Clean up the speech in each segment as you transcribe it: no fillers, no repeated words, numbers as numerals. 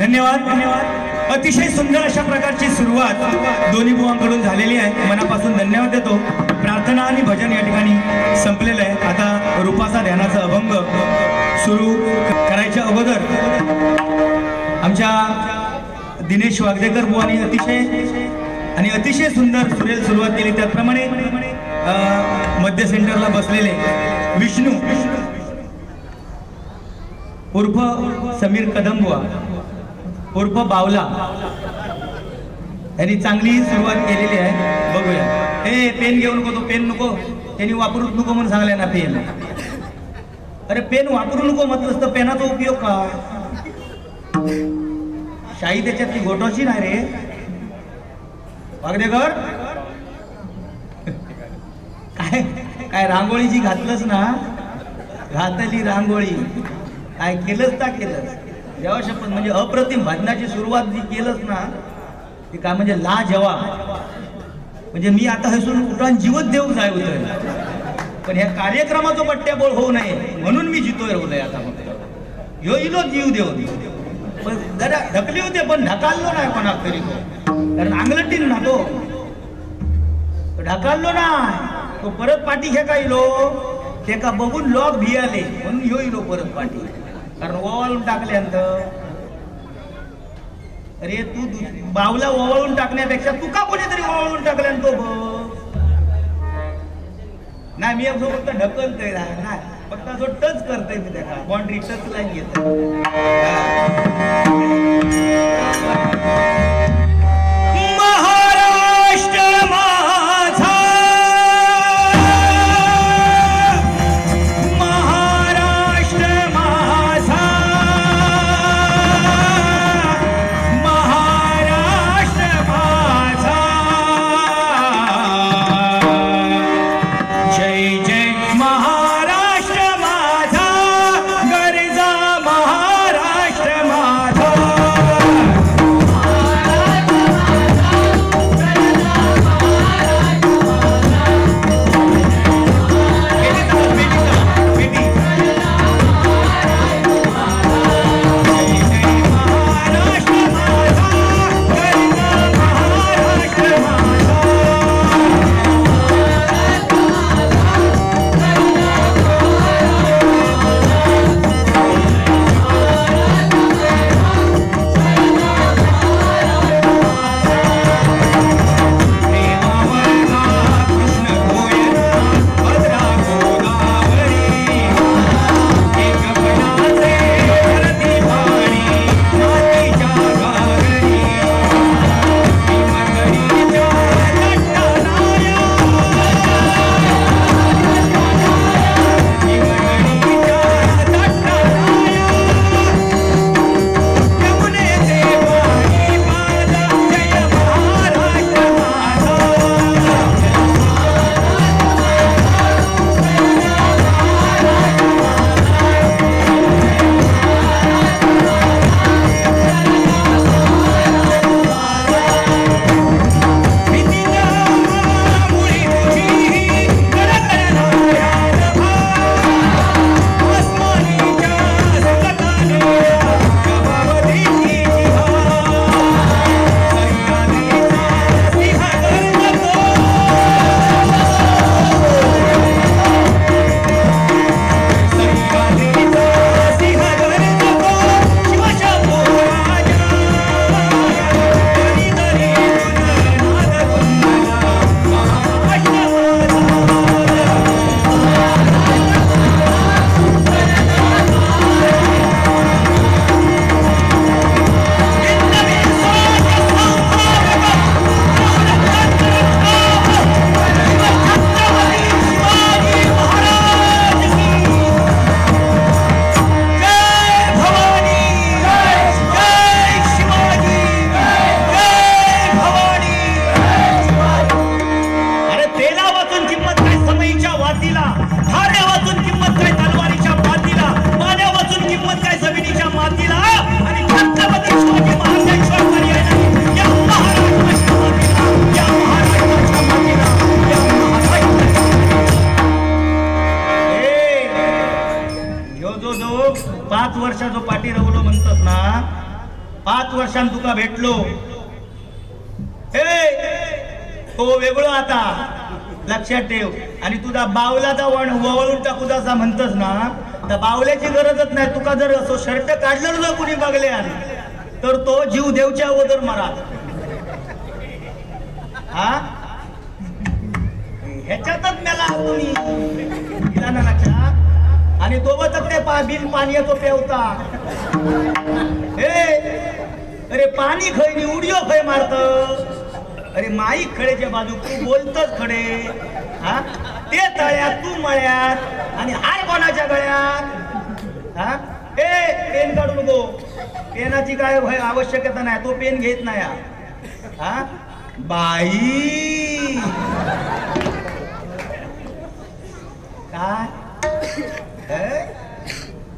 धन्यवाद धन्यवाद। अतिशय सुंदर अशा प्रकारची सुरुवात दोन्ही बुवांकडून झालेली आहे। मनापासून धन्यवाद देतो। प्रार्थना आणि भजन या ठिकाणी संपलेलं आहे। आता रूपाचा ध्यानाचा अभंग सुरू करायच्या अगोदर आमच्या दिनेश वागदेकर बुवांनी अतिशय सुंदर सुरेल सुरुवात केली। त्याप्रमाणे मध्य सेंटरला बसलेले विष्णू उर्फ समीर कदम बुवा उर्फ बावला यांनी चांगली सुरुवात केलेली आहे। बघूया। ए पेन घेऊ नको, तो पेन नको, त्यांनी वापरूच नको म्हणून सांगले ना पेन। अरे पेन वापरू नको म्हटलंस तर पेनाचा उपयोग का? शाही त्याच्यातली घोटाची नाही रे वागदेकर। काय काय रांगोळी जी घातलंस ना, घातली रांगोळी काय केलंस का केलंस जेव्हा शपथ म्हणजे अप्रतिम भजनाची सुरुवात जी केलंस ना ती काय म्हणजे लाजवाब। म्हणजे मी आता हसून उठान जीवत देऊ जाय होतोय, पण ह्या कार्यक्रमाचं बट्ट्याबोळ होऊ नये म्हणून मी जितोय रोलय। आता मग यो इलो जीव देऊ पण जरा ढकली होते पण ढकाललो नाही कोणाक तरी, कारण अंगलटीन ना तो ढकाललो नाही तो परत पाठी घे का इलो ते का बघून लोक भियाले म्हणून यो इलो परत पाठी, कारण ओवाळून टाकल्यानंतर। अरे तू बावला ओवाळून टाकण्यापेक्षा तू का कोणीतरी ओवाळून टाकल्यान तो नाही। मी फक्त ढकलतोय ना, फक्त जो टच करतोय मी त्याला बाउंड्री टच लाईन घेतोय। 5 वर्षांत तुका भेटलो हे तो वेगळो आता लक्षात ठेव. आणि तुझा बावलाचा वळून टाकू असा म्हणतस ना तर बावल्याची गरजच नाही. तुका जर असो शर्ट काढलं ना कुणी बघल्यान तर तो जीव देवच्या अगोदर मारा. हा ह्याच्यातच मेला तुम्ही ना लक्षात. आणि तो ते बिन पाणी येतो पेवता हे अरे पाणी खय उडिओ खय मारत. अरे माई खडेच्या बाजू तू बोलतच खडे. हा ते तळ्यात तू मळ्यात आणि हार कोणाच्या गळ्यात. हा ए पेन काढू नको. पेनाची काय आवश्यकता नाही. तो पेन घेत नाही. हा बाई काय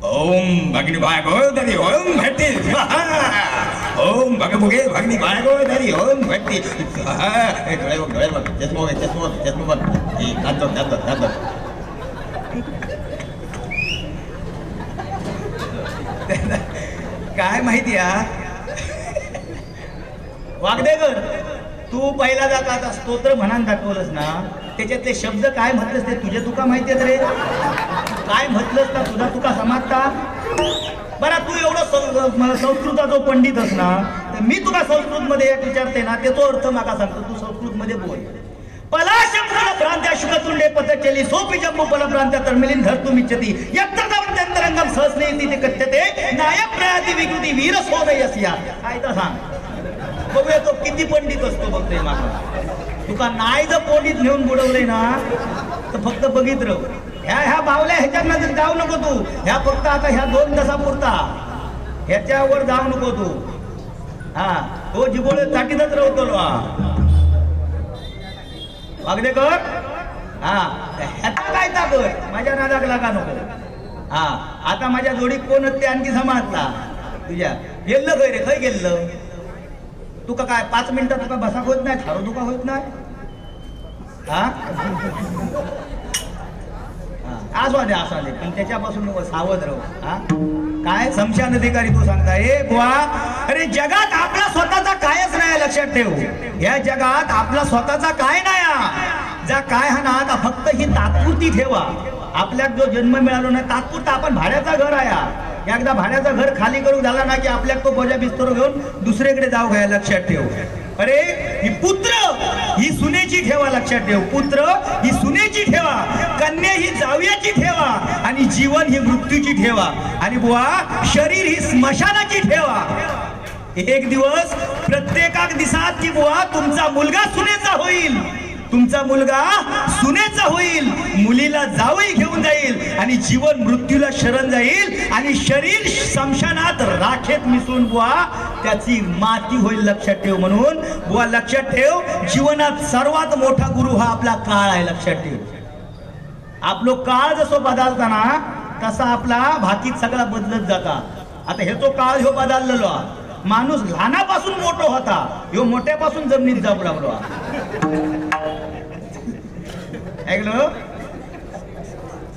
ओम भगनी बाळगो धरी ओम भट्टी ओम भगमुगे भगनी बाळगो धरी ओम भट्टी. डोळे बघ डोळे बघ चष्मा चष्मा चष्मा बघ. दात काय माहिती वागदेकर तू पहिला जाता आता स्तोत्र म्हणान दाखवलंस ना त्याच्यातले शब्द काय म्हटलंस ते तुझे तुका माहिती आहेत रे. काय म्हटलंस ना तुझा तुका समजता. बरं तू एवढं संस्कृता जो पंडितस ना तर मी तुका संस्कृत मध्ये एक विचारते ना त्याचा अर्थ माका सांगतो. तू संस्कृत मध्ये बोल. पलाशंकुल भ्रांत्या शुकतुंडे पतचली सोपी जम्मू फलभ्रांत्या तर्मिलीन धर्तुम इच्छति यत्तरंगम सहस्नेति ते कथ्यते नायक प्रयाति विकृती वीर सोदयस्या. काय तर सांग बघूया तो किती पंडित असतो बघते माका. तुका नाही जर पंडित नेऊन बुडवले ना तर फक्त बघित राहू. ह्या बावल्या ह्याच्यात जाऊ नको तू. ह्या फक्त आता ह्या 2 तासापुरता ह्याच्यावर जाऊ नको तू. हा तो जिबोळे ताटीतच राहतो वागदेकर. हा ह्याचा काय ताकद माझ्या नादाक लागा नको. हा आता माझ्या जोडीत कोण ते आणखी समजला तुझ्या गेलं खय रे खय गेलं. तुका काय 5 मिनिटं तुका बसा होत नाही थारो तुका होत नाही. हा असू दे पण त्याच्यापासून सावध राहू. हा काय शमशान अधिकारी तो सांगता ए बुवा. अरे जगात आपला स्वतःचा कायच नाही लक्षात ठेव. या जगात आपला स्वतःचा काय नाही. जा काय हा ना आता फक्त ही तात्पुरती ठेवा. आपल्याला जो जन्म मिळालो नाही तात्पुरता आपण भाड्याचा घर आहे. एकदा भाड्याचा घर खाली करून झाला ना की आपल्याला तो बोजा बिस्तर घेऊन दुसरीकडे जाऊ घ्या लक्षात ठेव. अरे ही पुत्र ही सुनेची ठेवा लक्षात ठेव. पुत्र ही सुनेची ठेवा. कन्या ही जावयाची ठेवा. आणि जीवन ही मृत्यूची ठेवा. आणि बुवा शरीर ही स्मशानाची ठेवा. एक दिवस प्रत्येक दिवसात की बुवा तुमचा मुलगा सुनेचा होईल. तुमचा मुलगा सुनेचा होईल. मुलीला जावई घेऊन जाईल आणि जीवन मृत्यूला शरण जाईल. आणि शरीर स्मशानात राखेत मिसळून बुवा त्याची माती होईल लक्षात ठेव. म्हणून बुवा लक्षात ठेव जीवनात सर्वात मोठा गुरु हा आपला काळ आहे लक्षात ठेव. आपलो काळ जसो बदलताना तसा आपला भाकीत सगळा बदलत जाता. आता हे तो काळ ह्यो बदललेलो. माणूस लहानापासून मोठो होता ह्यो मोठ्यापासून जमिनीत जाऊ लागलो. ऐकलो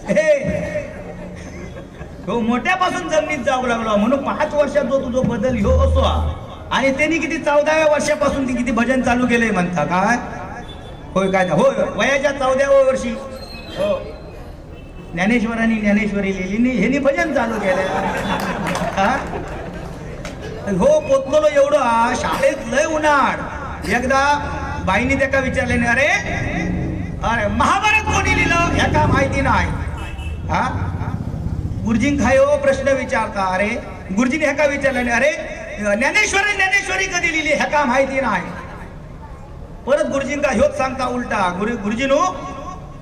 हे हो मोठ्यापासून जमिनीत जाऊ लागलो. म्हणून 5 वर्षात जो तुझो बदल ह्यो असो. आणि त्यांनी किती 14व्या वर्षापासून ती किती भजन चालू केले म्हणता काय होय काय होय वयाच्या 14व्या वर्षी हो ज्ञानेश्वरांनी ज्ञानेश्वरी लिहिली ह्यांनी भजन चालू केलं. हो पोचलो एवढं शाळेत लय उन्हाळ. एकदा बाईने त्याला विचारले अरे अरे महाभारत कोणी लिहिलं ह्याका माहिती नाही. हा गुरुजीं खायो प्रश्न विचारता. अरे गुरुजीने ह्याका विचारले अरे ज्ञानेश्वरी कधी लिहिली ह्याका माहिती नाही. परत गुरुजींका ह्योच सांगता उलटा. गुरुजीनो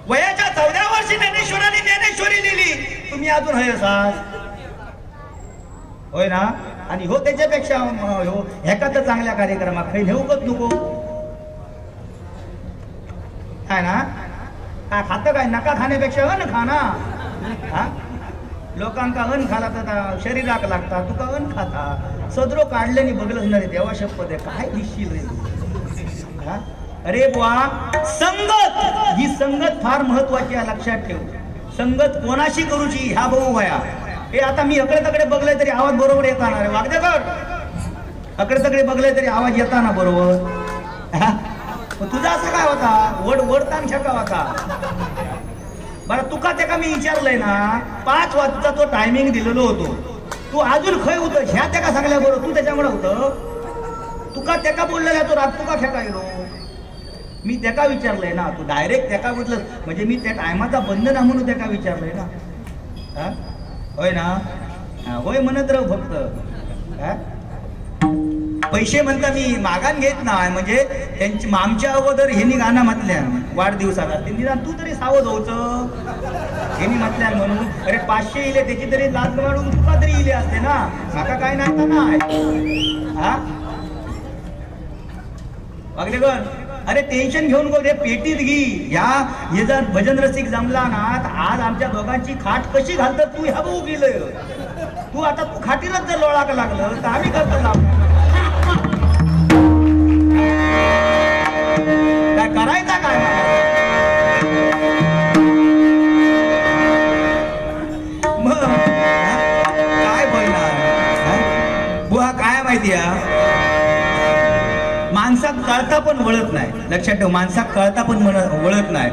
वयाच्या 14व्या वर्षी ज्ञानेश्वरांनी ज्ञानेश्वरी लिहिली. तुम्ही अजून हय असाल होय ना. आणि हो त्याच्यापेक्षा हो ह्याका तर चांगल्या कार्यक्रमात काही नेऊकच नको काय ना. काय खातं काय नका खाण्यापेक्षा अन्न खाना. हा लोकांका अन्न खाला तर शरीराक लागता तुका अन्न खाता. सदरो काढले नि बघलंच ना रे देवा शपथ आहे काय दिसशील रे तू. हा अरे बुवा संगत ही संगत फार महत्वाची आहे लक्षात ठेव. संगत कोणाशी करूची ह्या बघू वया. हे आता मी इकडे तकडे बघले तरी आवाज बरोबर येत राहणार आहे. वागदेकर अकडे तकडे बघले तरी आवाज येता ना बरोबर हा? मग तुझा असं काय होता वडतान छका होता बरं तुका त्याका मी विचारलंय ना 5 वाजता तो टायमिंग दिलेलो होतो तू अजून खय होतं ह्या त्याका सांगल्या बरोबर तू त्याच्यामुळे होतं तुका त्याका बोललेला तो रात तुका खेका गेलो मी त्याका विचारलंय ना तू डायरेक्ट त्याका बोललं म्हणजे मी त्या टायमाचा बंद ना म्हणून त्याका विचारलंय ना हा? होय ना होय म्हणत राहू फक्त हा? पैसे म्हणता मी मागान घेत नाही म्हणजे त्यांची आमच्या अगोदर ह्यांनी गाणं म्हटल्या वाढदिवसाला त्यांनी तू तरी सावध होतं ह्यांनी म्हटल्या म्हणून अरे 500 इले त्याची तरी लाज वाढून तुका तरी इले असते ना माका काय नाही ना हा वागलेगण अरे टेन्शन घेऊन गो रे पेटीत घे हे जर भजन रसिक जमला ना आज आमच्या दोघांची खाट कशी घालतात तू ह्या बघू गेलं तू आता तू खाटीलाच जर लोळाक लागलं तर आम्ही करतो लाभ काय करायचा काय मग काय बोलणार बुवा काय माहिती माणसात कळता पण वळत नाही लक्षात ठेव माणसात कळता पण वळत नाही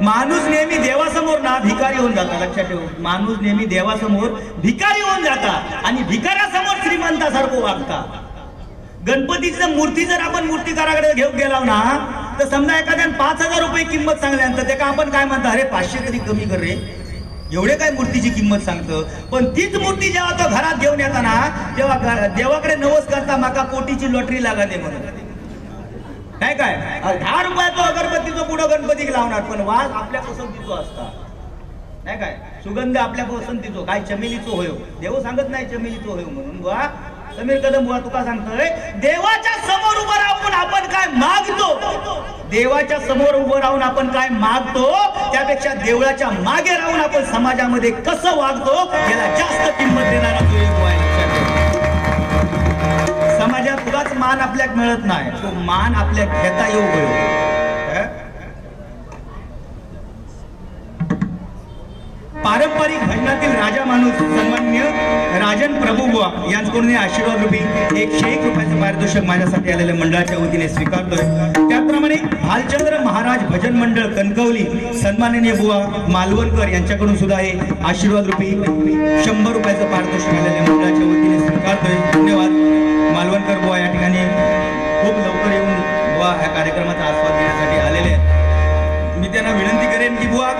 माणूस नेहमी देवासमोर ना भिकारी होऊन जाता लक्षात ठेव माणूस नेहमी देवासमोर भिकारी होऊन जाता आणि भिकाऱ्यासमोर श्रीमंतासारखं वागता गणपतीची मूर्ती जर आपण मूर्तिकाराकडे घेऊन गेला ना तर समजा एखाद्याने 5000 रुपये किंमत सांगल्यानंतर त्याला आपण काय म्हणतो अरे 500 तरी कमी कर रे एवढे काय मूर्तीची किंमत सांगतो पण तीच मूर्ती जेव्हा तो घरात घेऊन येताना तेव्हा देवाकडे नवस करता माका कोटीची लॉटरी लागते म्हणून नाही काय 10 रुपयाचा अगरबत्तीचा पुढं गणपतीक लावणार पण वास आपल्या पसंतीचो असता नाही काय सुगंध आपल्या पसंतीचो काय चमेलीचो होयो देव सांगत नाही चमेलीचो होयो म्हणून बुवा समीर कदम बुवा तुका सांगतोय देवाच्या समोर उभं राहून आपण काय मागतो देवाच्या समोर उभं राहून आपण काय मागतो त्यापेक्षा देवळाच्या मागे राहून आपण समाजामध्ये कसं वागतो याला जास्त किंमत देणारा तो एक आहे समाजात तुलाच मान आपल्याक मिळत नाही तो मान आपल्या घेता येऊ पारंपरिक भजनातील राजा माणूस सन्मान्य राजन प्रभुबुवा यांच्याकडून आशीर्वाद रूपी 101 रुपयाचं पारितोषिक माझ्यासाठी आलेल्या मंडळाच्या वतीने स्वीकारतोय त्याचप्रमाणे भालचंद्र महाराज भजन मंडळ कणकवली सन्माननीय बुवा मालवणकर यांच्याकडून सुद्धा हे आशीर्वाद रूपी 100 रुपयाचं पारितोषिक आलेल्या मंडळाच्या वतीने स्वीकारतोय धन्यवाद मालवणकर बुवा या ठिकाणी खूप लवकर येऊन बुवा या कार्यक्रमाचा आस्वाद घेण्यासाठी आलेले आहेत मी त्यांना विनंती करेन की बुवा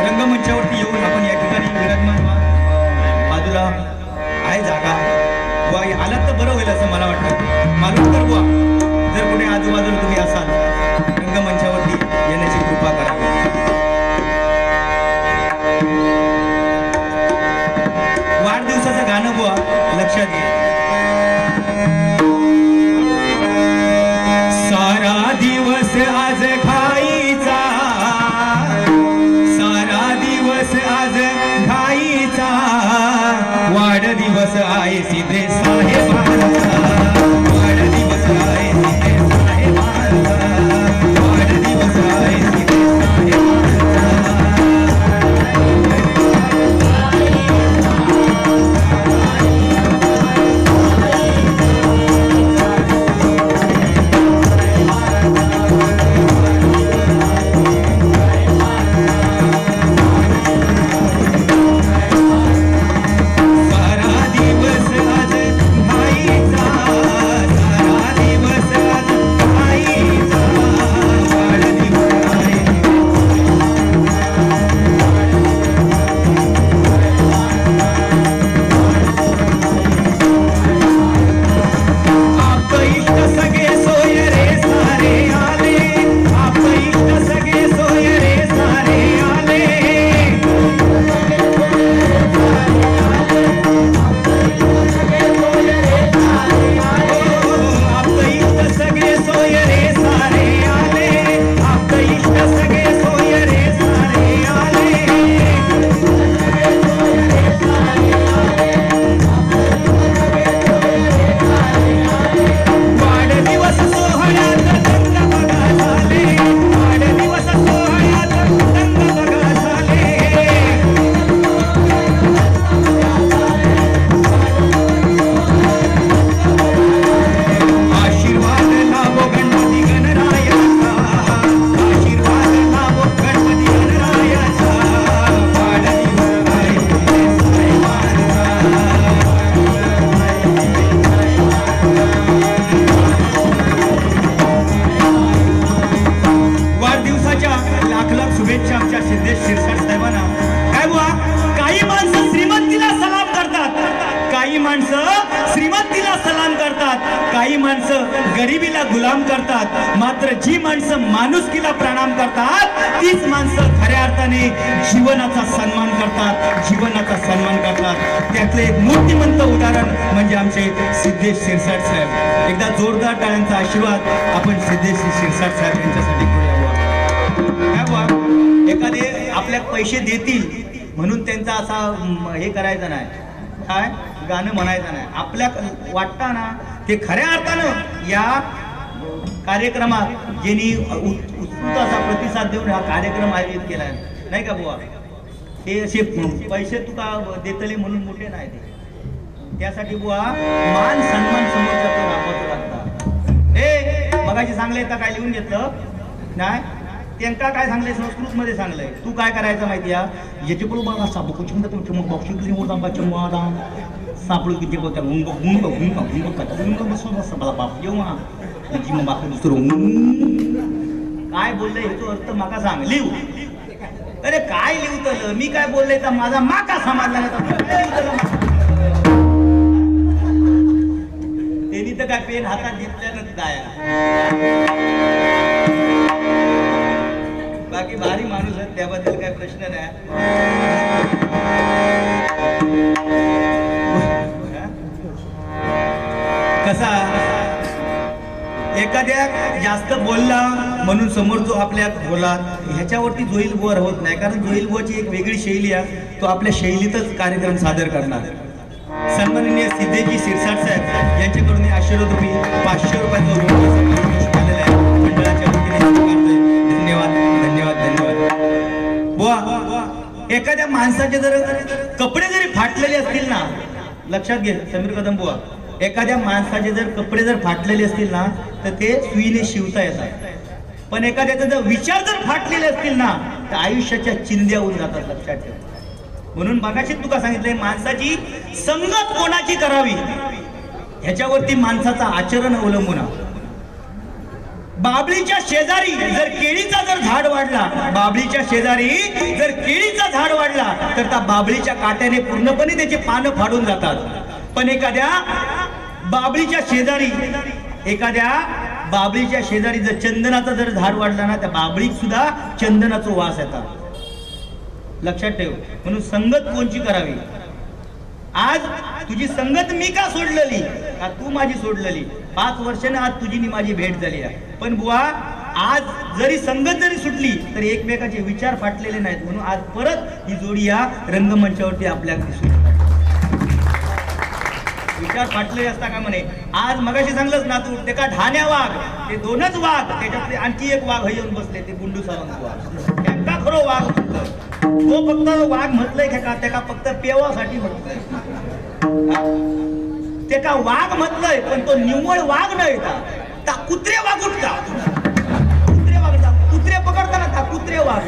रंगमंचावरती येऊन आपण या ठिकाणी विराजमान बाजूला आहे जागा बुवा आलात तर बरं होईल असं मला वाटतं मालवणकर बुवा जर कुठे आजूबाजूला तुम्ही असाल रंगमंचावरती येण्याची कृपा करा वाढदिवसाचं गाणं बुवा लक्षात घ्या सारा दिवस आज खाईचा आज घाईचा वाढदिवस आहे सिद्धे साहेबांचा वाढदिवस आहे सिद्धे साहेबांचा वाढदिवस आहे सिद्धे सारा दिवस आज माणसं श्रीमंतीला सलाम करतात, काही माणसं गरिबीला गुलाम करतात, मात्र जी माणसं माणुसकीला प्रणाम करतात तीच माणसं खऱ्या अर्थाने जीवनाचा सन्मान करतात, जीवनाचा सन्मान करतात. त्यातलं एक मूर्तिमंत उदाहरण म्हणजे आमचे सिद्धेश शिरसाट साहेब. एकदा जोरदार टाळ्यांचा आशीर्वाद आपण सिद्धेश शिरसाट साहेब यांच्यासाठी करूया. काय बुवा, एखादे आपल्या पैसे देतील म्हणून त्यांचा असा हे करायचं नाही, काय गाणं म्हणायचं नाही. आपल्या वाटतं ना ते खऱ्या अर्थानं या कार्यक्रमात ज्यांनी उत्स्फूर्त असा प्रतिसाद देऊन हा कार्यक्रम आयोजित केला आहे, नाही का बुवा. हे असे पैसे तुका देतले म्हणून मोठे नाही ते. त्यासाठी बुवा मान सन्मान समोरचा राखवायचं लागतं. हे मगाशी सांगले तर काय लिहून घेतलं नाही, त्यांना काय सांगलंय संस्कृत मध्ये सांगलंय. तू काय करायचं माहिती आहे, याचे पण बघा साबू कुचिंग तुमच्या मग बॉक्सिंग होता बच्चा सापडू किती होत्या हुंग हुंग हुंग हुंग कथा हुंग बसून असं मला बाप जेव्हा जी मग बाप दुसरं काय बोललंय ह्याचा अर्थ माका सांग, लिहू. अरे काय लिहू मी काय बोललंय तर माझा माका समाजला त्यांनी तर काय पेन हातात घेतल्यानंच काय. बाकी भारी माणूस आहेत, त्याबद्दल काही प्रश्न नाही. कसा एखाद्या जास्त बोलला म्हणून समोर जो आपल्या बोला ह्याच्यावरती जोईल बुवा होत नाही, कारण जोईल बुवाची एक वेगळी शैली आहे, तो आपल्या शैलीतच कार्यक्रम सादर करणार. सन्माननीय सिद्धेजी शिरसाट साहेब यांच्याकडून आशीर्वाद रुपये 500 रुपयाचा मंडळाच्या वतीने. धन्यवाद धन्यवाद धन्यवाद बुवा. एखाद्या माणसाचे जर कपडे जरी फाटलेले असतील ना, लक्षात घे समीर कदम बुवा, एखाद्या माणसाचे जर कपडे जर फाटलेले असतील ना तर ते सुईने शिवता येतात, पण एखाद्याचे जर विचार जर फाटलेले असतील ना तर आयुष्याच्या चिंध्या होऊन जातात. लक्षात ठेव. म्हणून मगाशी तुका सांगितलंय माणसाची संगत कोणाची करावी ह्याच्यावरती माणसाचं आचरण अवलंबून आहे. बाबळीच्या शेजारी जर केळीचा जर झाड वाढला, बाबळीच्या शेजारी जर केळीचा झाड वाढला तर त्या बाबळीच्या काट्याने पूर्णपणे त्याचे पानं फाडून जातात. पण एखाद्या बाबळीच्या शेजारी जर चंदनाचा जर झाड वाढला ना त्या बाबळीत सुद्धा चंदनाचा वास येतात. लक्षात ठेव. म्हणून संगत कोणची करावी. आज तुझी संगत मी का सोडलेली, का तू माझी सोडलेली. 5 वर्षाने आज तुझी नी माझी भेट झाली आहे, पण बुवा आज जरी संगत जरी सुटली तरी एकमेकाचे विचार फाटलेले नाहीत. म्हणून आज परत ही जोडी या रंगमंचावरती आपल्या दिसून. विचार फाटले असता का म्हणे. आज मगाशी सांगलंच ना तू, ते का ढाण्या वाघ, ते 2च वाघ, त्याच्यातले आणखी एक वाघ येऊन बसले, ते गुंडू सावंत वाघ. त्यांना खरो वाघ म्हणतं. तो फक्त वाघ म्हटलंय का त्या फक्त पेवासाठी म्हटलंय, ते का वाघ म्हटलंय, पण तो निव्वळ वाघ नाही का कुत्रे वाघ उठता, कुत्रे वागता, कुत्रे पकडताना का कुत्रे वाघ.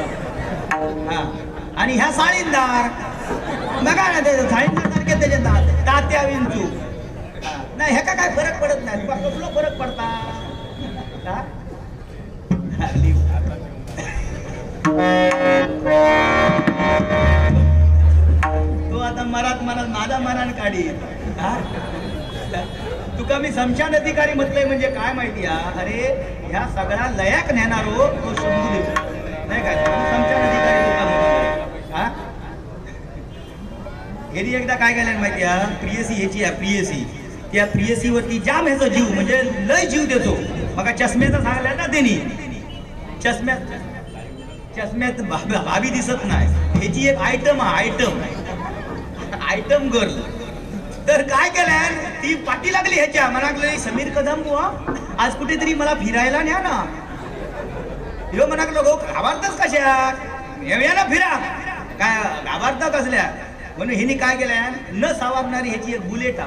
आणि ह्या साळींदार बघा ना, ते साळींदार सारखे त्याचे तात्या विंचू नाही, ह्या का काय फरक पडत नाही. कसलो फरक पडता. तो आता मरात माझा मनान काढी. तुका मी समशान अधिकारी म्हटलंय म्हणजे काय माहिती. अरे ह्या सगळ्या लयाक नेणारो तो शंभू देतो नाही काय. समशान अधिकारी तुका हेरी एकदा काय केलं माहिती आहे, प्रियसी ह्याची आहे प्रियसी, त्या प्रियसी वरती जाम ह्याचा जीव म्हणजे लय जीव देतो. मग चष्म्याचं सांगलं ना त्यांनी, चष्म्यात भाभी दिसत नाही, ह्याची एक आयटम आयटम गर्ल. तर काय केलं, ती पाठी लागली ह्याच्या म्हणाकलं समीर कदम बुवा आज कुठेतरी मला फिरायला न्या ना. ह्यो म्हणाकलो गो घाबरताच कशा येऊया ना फिरा, काय घाबरता कसल्या. म्हणून हिने काय केलं, न सावरणारी ह्याची एक बुलेट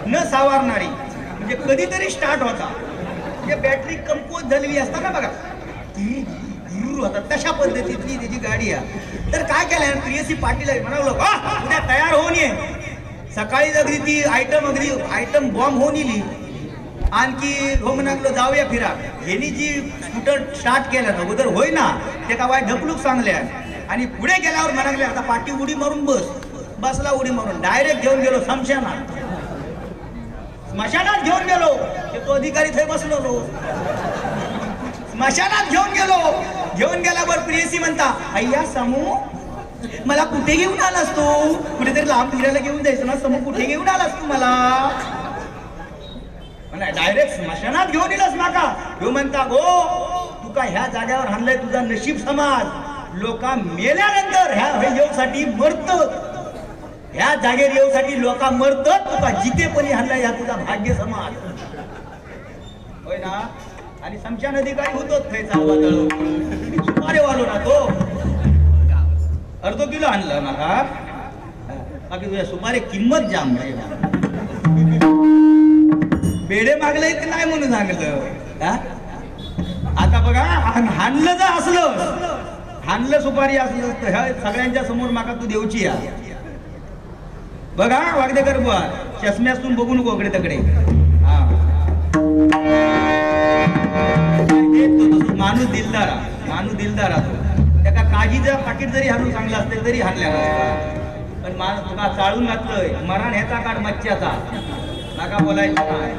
न सावरणारी म्हणजे कधीतरी स्टार्ट होता, म्हणजे बॅटरी कमकुवत झालेली असता ना बघा होता, तशा पद्धतीतली त्याची गाडी आहे. तर काय केलं, प्रियसी पाटील म्हणालो उद्या तयार होऊन ये. सकाळी अगदी ती आयटम बॉम्ब होऊन येली. आणखी हो म्हणालो जाऊया फिरा. ह्यांनी जी स्कूटर स्टार्ट केलं ना अगोदर होय ना, ते का वाय ढकलूक सांगल्या आणि पुढे गेल्यावर म्हणाले आता पाठी उडी मारून बसला उडी मारून डायरेक्ट घेऊन गेलो स्मशानात घेऊन गेलो तो अधिकारी थंय बसलो स्मशानात घेऊन गेल्यावर प्रियसी म्हणता अय्या समू मला कुठे घेऊन आलास तू कुठेतरी लांब फिरायला घेऊन जायचं ना समू कुठे घेऊन आलास तू मला डायरेक्ट स्मशानात घेऊन येलास नाका ह्यो म्हणता गो तू का ह्या जाग्यावर हाणलंय तुझा नशीब समाज लोका मेल्यानंतर ह्या येऊसाठी मरतात ह्या जागेवर येऊसाठी लोक मरतात तुका जितेपणी हाणलाय ह्या तुझा भाग्य समाज होय ना आणि स्मशान अधिकारी होतो सुपारी वालो ना तो अर्धो किलो आणलं नाका बाकी तुझ्या सुपारी किंमत जाम रे बेडे मागले ते नाही म्हणून सांगितलं आता बघा हाणलं जर असलं हाणलं सुपारी असलं तर ह्या सगळ्यांच्या समोर माका तू देऊची या बघा वागदेकर बुवा चष्म्यातून बघू नको इकडे तकडे हा माणूस दिलदार तो त्याका काजीचं पाकिट जरी हाणून चांगलं असते तरी हाणल्या पण माणूस तुला चाळून घातलंय मरण ह्याचा काढ मच्छ्याचा नका बोलायचं काय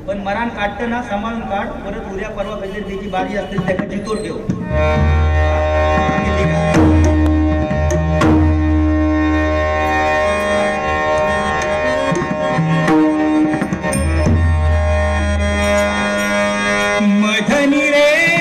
पण मरण काढताना सांभाळून काढ परत उद्या परवा कधी त्याची बारी असते त्याला जितोर ठेव मधनी रे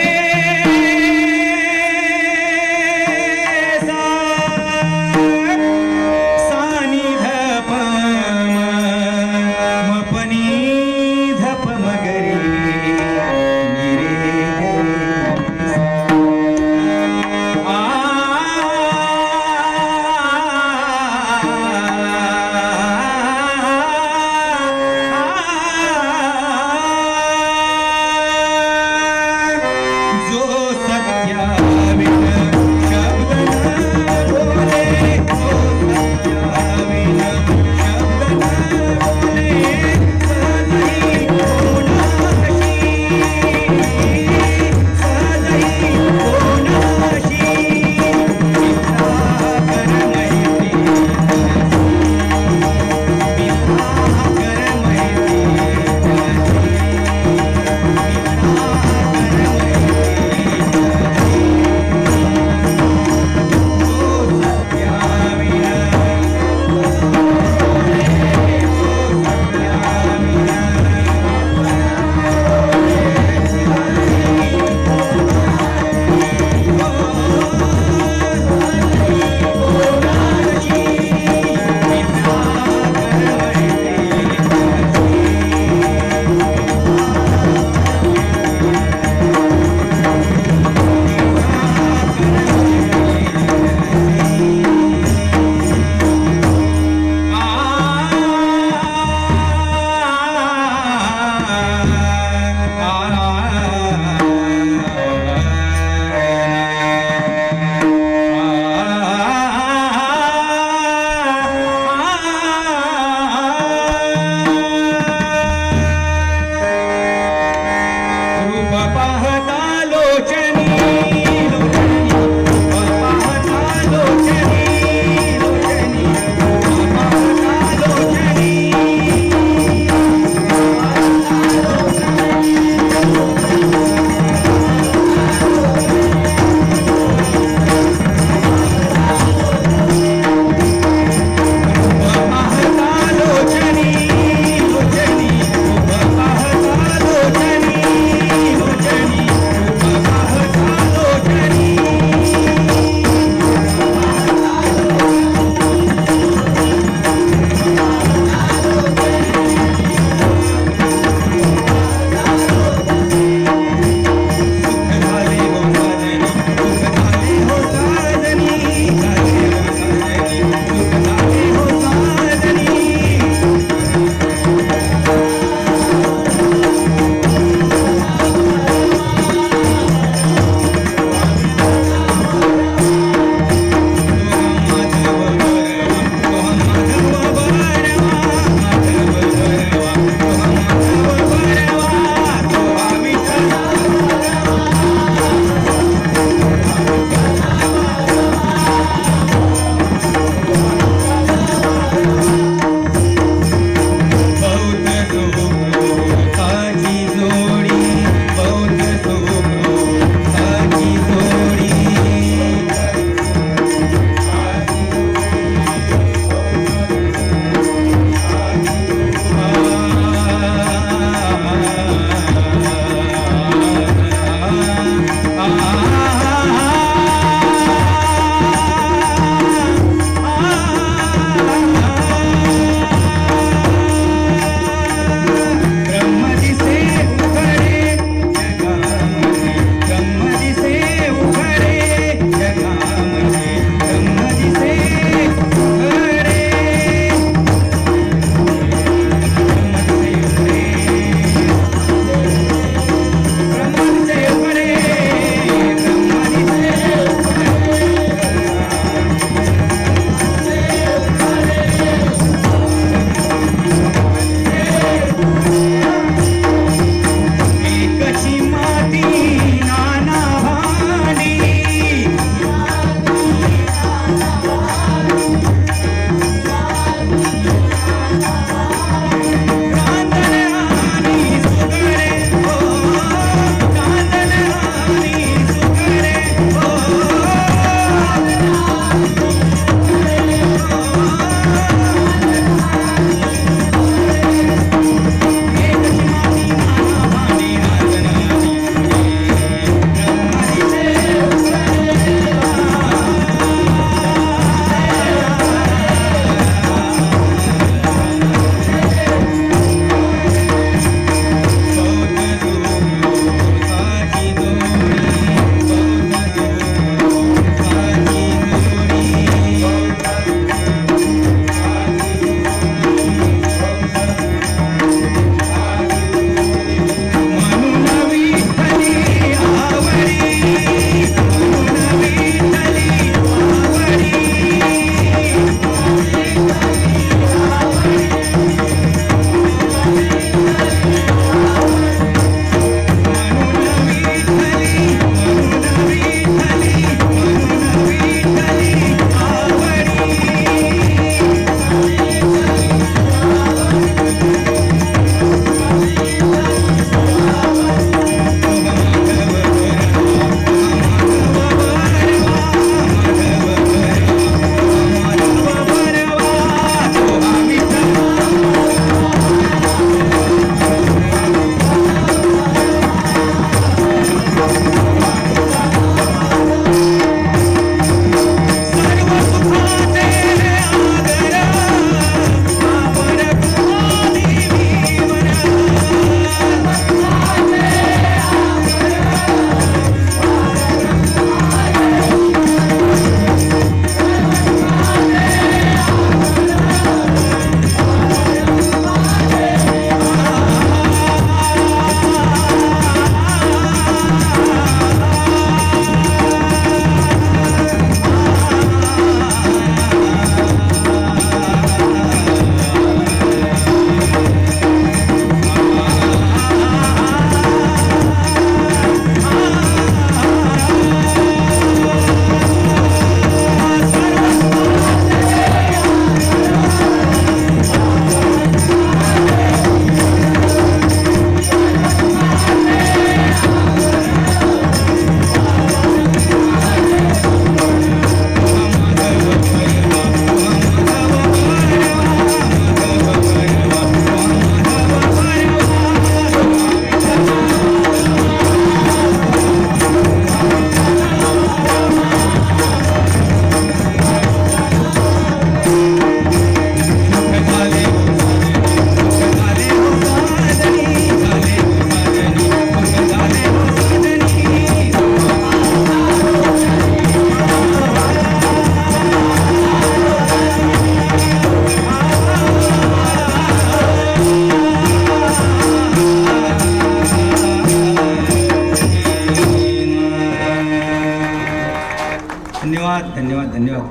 धन्यवाद धन्यवाद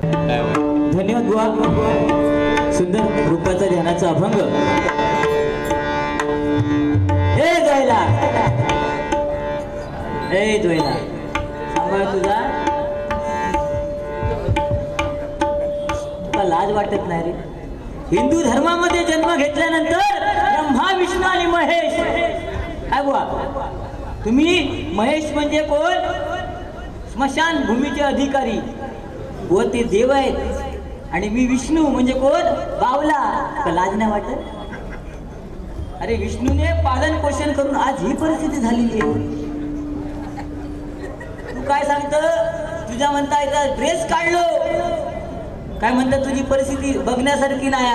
धन्यवाद. धन्यवाद बुवा. सुंदर रूपाचा ध्यानाचा अभंग. हे द्वैला, हे द्वैला, सांभाळ तुझा. तुला लाज वाटत नाही रे? हिंदू धर्मामध्ये जन्म घेतल्यानंतर ब्रह्मा विष्णू आणि महेश. काय बुवा, तुम्ही महेश म्हणजे कोण? स्मशान भूमीचे अधिकारी व ते देव आहेत. आणि मी विष्णू म्हणजे कोण? बावला. का लाज नाही वाटत? अरे विष्णूने पालन पोषण करून आज ही परिस्थिती झालेली आहे. तू काय सांगत? तुझ्या म्हणता एका ड्रेस काढलो, काय म्हणता तुझी परिस्थिती बघण्यासारखी नाही.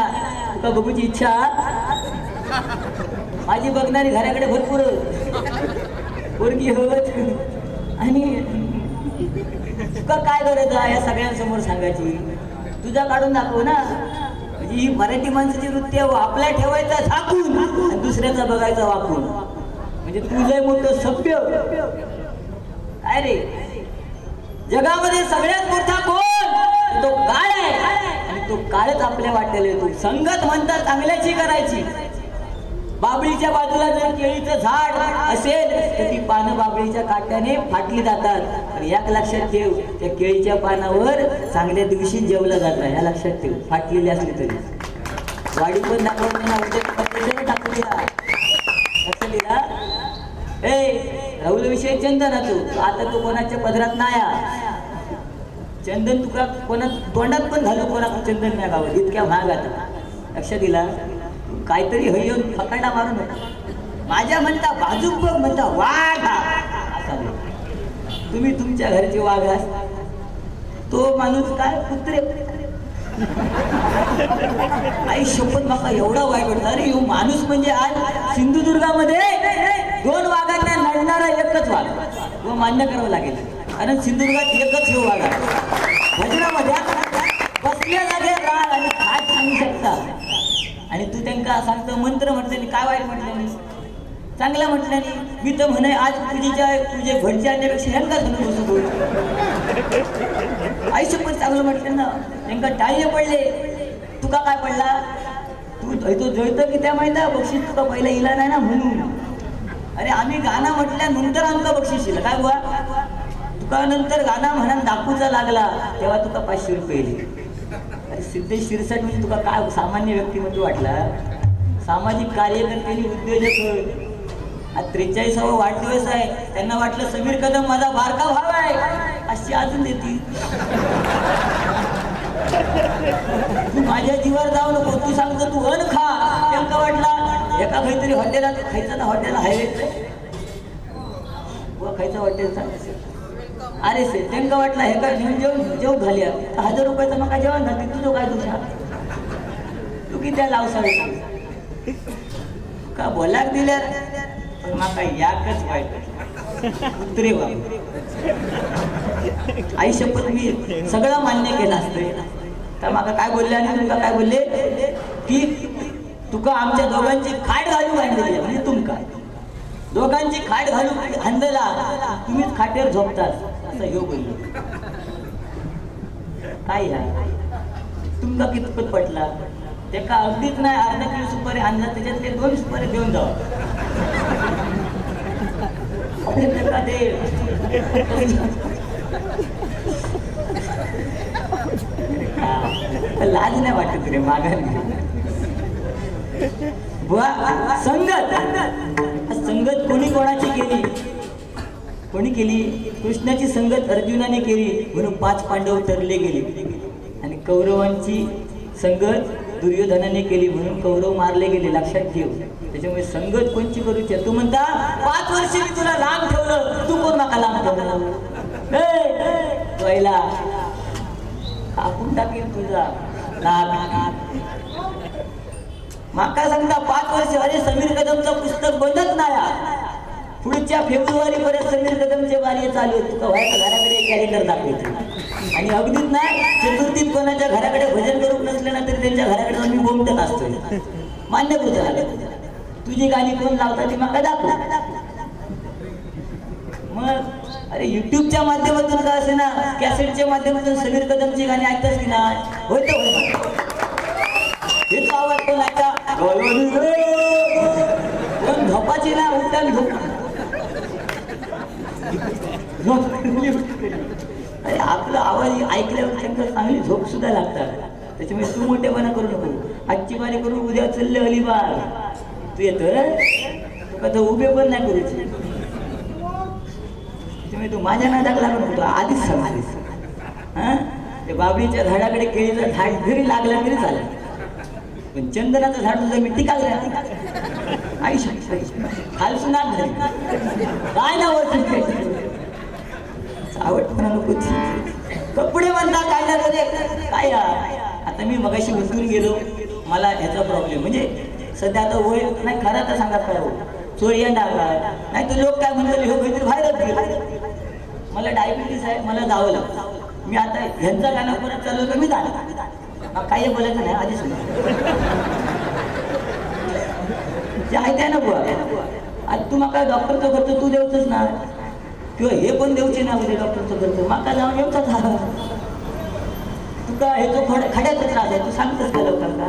तुका बघूची इच्छा? माझी बघणारी घराकडे भरपूर पोरगी होत. आणि तुका काय गरज आहे या सगळ्यांसमोर सांगायची? तुझा काढून दाखव ना. म्हणजे ही मराठी माणसाची वृत्ती आहे, आपल्या ठेवायचा झाकून आणि दुसऱ्याचा बघायचा वाकून. म्हणजे तुझं मोठं सभ्य काय रे? जगामध्ये सगळ्यात मोठा कोण? तो काळ आहे. आणि तो काळच आपल्या वाटेल येतो. संगत म्हणतात चांगल्याची करायची. बाबळीच्या बाजूला जर केळीचं झाड असेल तर ती पानं बाबळीच्या काट्याने फाटली जातात. आणि एक लक्षात ठेव, त्या केळीच्या पानावर चांगल्या दिवशी जेवलं जातं. ह्या लक्षात ठेव. फाटलेली असली तरी वाडी पण दाखवत नाही, टाकून दिला. लक्षात दिला? ए राहुल विषय चंदन तू आता तू कोणाच्या पदरात नाही. चंदन तुका कोणा तोंडात पण घालू, कोणा चंदन नाही गावत. इतक्या महाग आता. लक्षात दिला? काहीतरी हय्योन फकांडा मारू नका. माझ्या म्हणता बाजूक बघ, म्हणता वाघ. तुम्ही तुमच्या घरचे वाघ आहात. तो माणूस काय कुत्रे. आई शपथ माका एवढा वाईट वाटतं. अरे ह्यो माणूस म्हणजे आज सिंधुदुर्गामध्ये 2 वाघांना लढणारा एकच वाघ. व मान्य करावं लागेल, कारण सिंधुदुर्गात एकच ह्यो वाघ आहे. भजनामध्ये बसल्या जागेत राहा आणि काय सांगू शकता. आणि तू त्यांना सांगतो मंत्र म्हटल्याने काय वाईट म्हटल्याने? चांगला म्हटल्याने. मी तर म्हणे आज तुझे घरचे आणण्यापेक्षा ह्यांका सांगू बसू. आयुष्य पण चांगलं म्हटलं ना. त्यांना टाळले पडले. तुका काय पडला? तू तो जळतं की त्या माहिती बक्षीस तुका पहिला इला नाही ना म्हणून. अरे आम्ही गाणं म्हटल्यानंतर आमका बक्षीस इला काय बुवा? तुका नंतर गाणं म्हणा दाखवूचा लागला तेव्हा तुका 500 रुपये येईल. सिद्धेश शिरसाट म्हणजे तुका काय सामान्य व्यक्तिमत्व वाटला? सामाजिक कार्यकर्त्यांनी उद्योजक. आज 43वा वाढदिवस आहे. त्यांना वाटलं समीर कदम माझा बारका भाव आहे, अशी अजून देतील. तू माझ्या जीवावर जाऊ नको. तू सांगतो तू अन खा. त्यांना वाटला एका काहीतरी हॉटेलात खायचं ना. हॉटेल हायवे खायचं हॉटेल सांगायचं. अरे से त्यांना वाटलं हे काय जेवण झाली 1000 रुपयाचं मग काय जेवण घालते. तुझं काय तुझ्या तू किती लावसाळ का बोलाक दिल्या. पण माका याकच वाईट कुत्रे बा. आई शपथ मी सगळं मान्य केलं असते तर माका काय बोलले. आणि तुमका काय बोलले की तुका आमच्या दोघांची खाट घालू बांधलेली. म्हणजे तुमका दोघांची खाट घालू हाणलेला, तुम्हीच खाटेवर झोपतात असं ह्यो बोललो. काय ह्या तुमका कितपत पटला? ते का अगदीच नाही. अर्धा किलो सुपारी आणला त्याच्यात ते 2 सुपारी देऊन जावं. लाज नाही वाटत रे माघारी. संगत कोणी कोणाची केली? कोणी केली? कृष्णाची संगत अर्जुनाने केली म्हणून 5 पांडव तरले गेले. आणि कौरवांची संगत दुर्योधनाने केली म्हणून कौरव मारले गेले. लक्षात ठेव. त्याच्यामुळे संगत कोणची करूची? तू म्हणता 5 वर्ष मी तुला लांब ठेवलं, तू कोण नका लांब ठेवलं? पहिला कापून टाकेल तुझा माका सांगता 5 वर्ष. अरे समीर कदमचं पुस्तक बंदच नाही. पुढच्या फेब्रुवारी पर्यंत समीर कदमचे कार्य चालू आहे. तुका व्हायचं घराकडे कॅलेंडर दाखवायचं. आणि अगदीच नाही चतुर्थीत कोणाच्या घराकडे भजन करून नसले ना तरी त्यांच्या घराकडे मी बोमटत असतोय. मान्य करतो लागत. तुझी गाणी कोण लावता ती मला दाखव. मग अरे युट्यूबच्या माध्यमातून का असे ना, कॅसेटच्या माध्यमातून समीर कदमची गाणी ऐकतास की ना, होय हेच आवाज कोण ऐका कोण झोपाची ना उठताना अरे आपला आवाज ऐकल्यावर त्यांना चांगली झोप सुद्धा लागतात. त्याच्यामुळे तू मोठेपणा करू नको. आजची बारी करून उद्या चालले अलिबाग तू येतो तुका तर उभे पण नाही करूची. त्याच्यामुळे तू माझ्या नादाक लागत होतो आधीच सांग आधीच. हा ते बाबळीच्या झाडाकडे केळीचं झाड जरी लागला तरी चालेल, पण चंदनाचं झाड तुझं मिट्टी काढलं आई खालसून नाक झाली काय ना वर आवडपणा नको. कपडे म्हणता काय ना काय. आता मी मगाशी गुंतून गेलो, मला ह्याचा प्रॉब्लेम म्हणजे सध्या आता वय नाही खरं तर सांगा काय हो चोरी यंदा नाही तर लोक काय म्हणतात हो काहीतरी बाहेरच गेलो. मला डायबिटीस आहे, मला जावं लागतं. मी आता ह्यांचं गाणं परत चालू तर मी झालं काही बोलायचं नाही आधीच जे आहे त्या ना बुवा. आज तू मका डॉक्टरचं खर्च तू देऊचच ना, किंवा हे पण देऊचे ना म्हणजे डॉक्टरचं खर्च माका जाऊन येऊचा झाला. तुका हे तो खड्याचा त्रास आहे तू सांगतोस का लोकांना,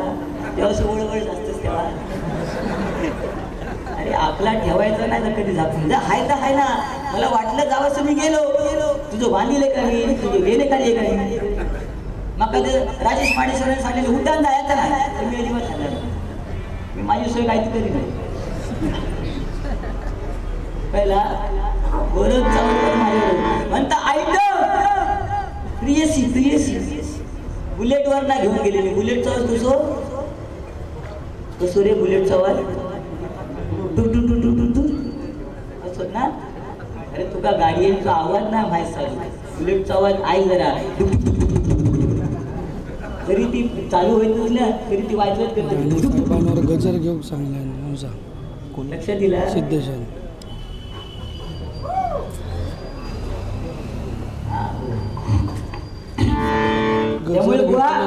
तेव्हा अशी वळवळ असतोस तेव्हा. अरे आपला ठेवायचं नाही तर कधी जातो म्हणजे हाय तर हाय ना. मला वाटलं जावंसं मी गेलो, तुझं बांधिले का मी तुझे गेले का ये का मग राजेश माडेश्वरांनी सांगितलं उड्डाण जायचं नाही तर मी अजिबात सांगणार मी माझी सोय काहीच करी नाही. पहिला गरज चालू म्हणता आयटम प्रियसी प्रियसी बुलेटवर ना घेऊन गेले मी. बुलेटचा आवाज कसो रे बुलेटचा आवाज टू टू टू टू टू टू असो ना. अरे तुका गाडीचा आवाज नाही माहीत चालू, बुलेटचा आवाज आई जरा जरी ती चालू होईल ना तरी ती वाजवत करते. गजर घेऊन सांगला लक्षात दिला सिद्धेश्वर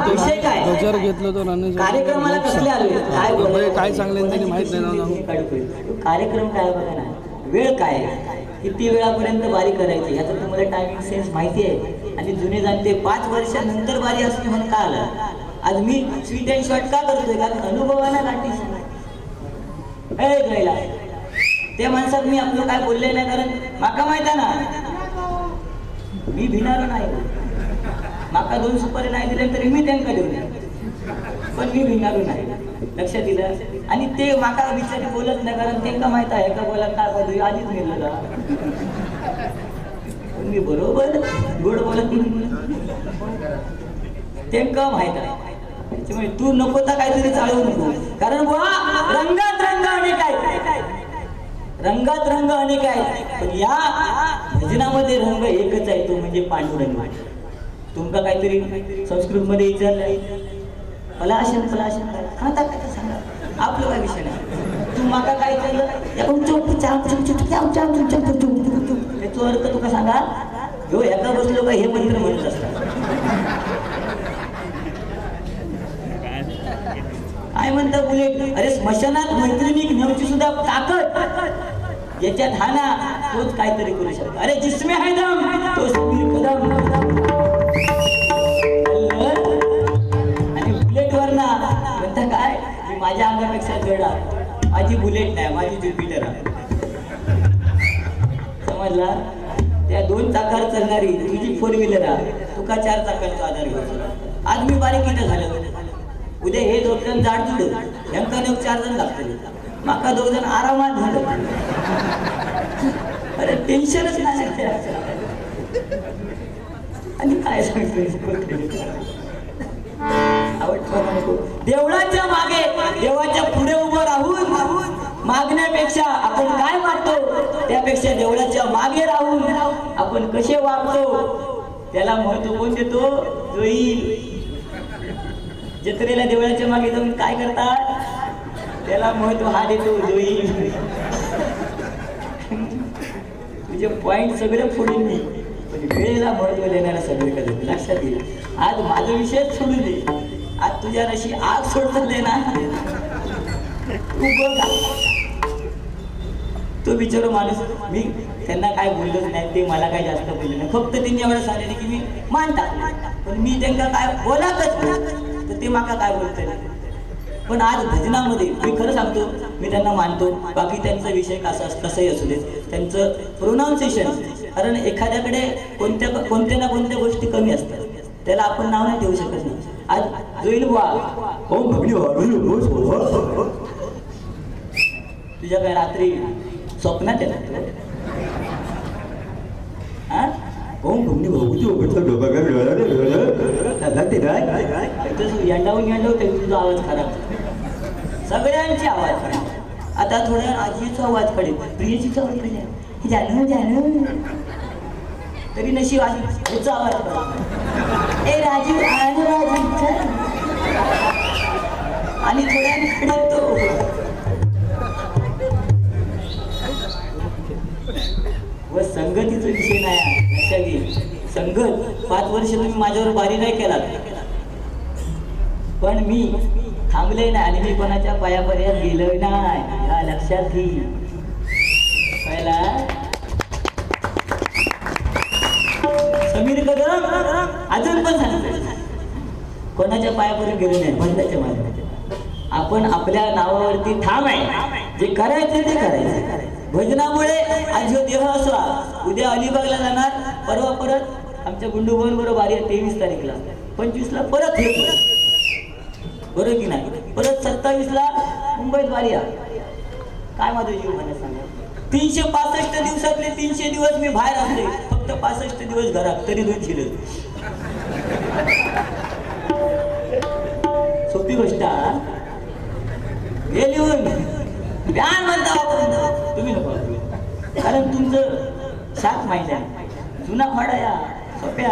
विषय काय गजर घेतलं तो कार्यक्रमाला कसले आलोय काय सांगले त्यांनी माहित नाही. कार्यक्रम काय बघा ना, वेळ काय किती वेळापर्यंत बारी करायची याचा तुम्हाला टायमिंग सेन्स माहिती आहे. आणि जुने जाणते 5 वर्षानंतर बारी असते म्हणून का आलं. आज मी स्वीट अँड शॉर्ट का करतोय कारण अनुभवाना गाठी जायला त्या माणसात मी आपलं काय बोलले नाही कारण माका माहित आहे ना मी भिणारो नाही. माका 2 सुपारी नाही दिले तरी मी त्यांना देऊन पण मी भिणारो नाही. लक्षात दिलं. आणि ते माका बिचारी बोलत नाही कारण त्यांना माहित आहे का बोला काय बोलू आधीच गेलेला पण मी बरोबर गोड बोलत त्यांना माहित आहे. त्याच्यामुळे तू नको तर काहीतरी चालवू नको कारण रंगात रंग अनेक आहे, रंगात रंग अनेक आहे पण या भजनामध्ये रंग एकच आहे तो म्हणजे पांडुरंग. तुमका काहीतरी संस्कृत मध्ये विचारलं पलाशन पलाशन आता काय सांगा आपलं काय विषय नाही. तू माका काय विचारलं त्याचा अर्थ तुका सांगा हो एका बसलो का हे मंत्र म्हणत असतात. काय म्हणता बुलेट अरे स्मशानात मैत्रिणी नेऊची सुद्धा ताकद याच्यात हा ना तोच काहीतरी करू शकतो. अरे जिसमे है दम तो समीर कदम. आणि बुलेटवर ना म्हणता काय की माझ्या अंगापेक्षा जड आहे, माझी बुलेट नाही माझी ज्युपिटर आहे. समजला. त्या 2 चाकार चालणारी तुझी 4 व्हीलर आहे तुका 4 चाकांचा आधार घेऊ. आज मी बारीक इथं झालं उद्या हे 2 जण जाड जुडं ह्यांका 4 जण लागतले माका 2 जण आरामात झालं. अरे टेन्शनच नाही. आणि काय सांगतो देवळाच्या मागे देवाच्या पुढे उभं राहून मागण्यापेक्षा आपण काय मागतो त्यापेक्षा देवळाच्या मागे राहून आपण कसे वागतो त्याला महत्व कोण देतो. जोई जत्रेला देवळाच्या मागे जाऊन काय करतात त्याला महत्व हा देतो जोई. तुझे पॉइंट सगळे फोडून मी पण वेळेला महत्व देणारा सगळे कधी लक्षात येईल. आज माझा विषय सोडून दे. आज तुझ्या रशी आग सोडत दे ना तू बघ तो बिचारो माणूस, मी त्यांना काय बोललोच नाही, ते मला काय जास्त बोलले नाही, फक्त त्यांनी एवढं सांगितलं की मी मानता, पण मी त्यांना काय बोलातच नाही, तर ते माका काय बोलतंय. पण आज भजनामध्ये मी खरं सांगतो, मी त्यांना मानतो. बाकी त्यांचा विषय कसंही असू दे, त्यांचं प्रोनाऊन्सिएशन, कारण एखाद्याकडे कोणत्या ना कोणत्या गोष्टी कमी असतात, त्याला आपण नाव नाही ठेवू शकत नाही. आज जोईल बुवा, ओम भगनी तुझ्या काय रात्री स्वप्नात येतात, ओम भगनी यंडावून तुझा आवाज खराब, सगळ्यांची आवाज खराब. आता थोड्या आजीचा आवाज पडेल, प्रियजीचा आवाज पडेल, जानू जानू, तरी नशीब आजीचा आवाज पडेल, ए राजू राजू, आणि थोड्या तो व संगतीचा विषय नाही. लक्षात घे, संगत 5 वर्ष तुम्ही माझ्यावर बारी नाही केलात, पण मी थांबले नाही आणि मी कोणाच्या पायापर्यंत गेलोय नाही, हा लक्षात घे. पहिला समीर कदम अजून पण सांगतो, कोणाच्या पायापर्यंत गेलो नाही, बंदाच्या मार्गाने. आपण आपल्या नावावरती ठाम आहे, जे करायचं ते करायचं. भजनामुळे आज जो देह असला, उद्या अलिबागला जाणार, परवा परत आमच्या गुंडूभवन बरोबर बारी आहे 23 तारीखला, 25ला परत येतो, बरोबर की नाही, परत 27ला मुंबईत बारी आहे. काय माझं जीव मला सांगा, 365 दिवसातले 300 दिवस मी बाहेर असले, फक्त 65 दिवस घरात, तरी 2 शिल्लक. सोपी गोष्ट हे लिहून ज्ञान म्हणता तुम्ही नको, कारण तुमचं 7 महिन्या जुना फाडा या सोप्या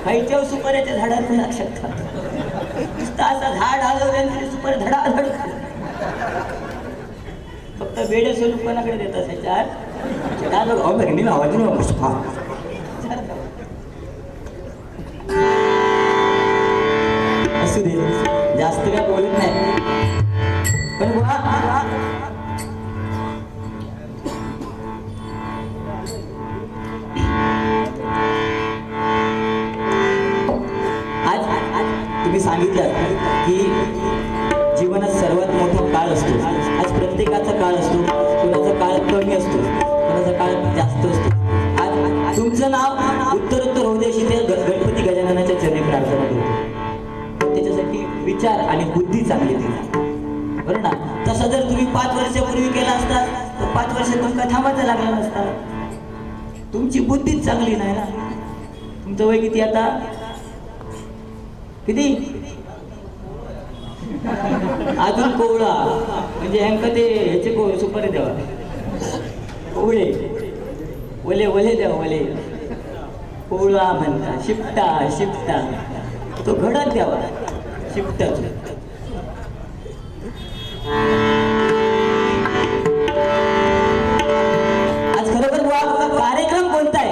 खायच्या सुपाऱ्याच्या झाडात लागू शकतात. नुसतं असं झाड हलवल्यानंतर सुपारी धडाधड, फक्त वेडे स्वरूपणाकडे देत असायच्या असू दे, जास्त काय बोलत नाही. पण आज तुम्ही सांगितलं की जीवनात सर्वात मोठा काळ असतो. आज प्रत्येकाचा काळ असतो, कोणाचा काळ कमी असतो, कोणाचा काळ जास्त असतो. आज तुमचं नाव उत्तरोत्तर होऊ द्याशी त्या गणपती गजाननाच्या चरणी प्रार्थना करतो. त्याच्यासाठी विचार आणि बुद्धी चांगली दिली, बरोबर ना. तसा जर तुम्ही 5 वर्षापूर्वी केला असता तर 5 वर्ष तुमका थांबायचं लागला नसता. तुमची बुद्धीच चांगली नाही ना. तुमचं वय किती आता, किती अजून कोवळा, म्हणजे ह्यांका ते ह्याचे सुपारी द्यावा, कोवळे ओले ओले द्यावा, ओले कोवळा म्हणता, शिपटा शिपटा, तो घडात द्यावा शिपटाचा. आज खरोखर कार्यक्रम कोणता आहे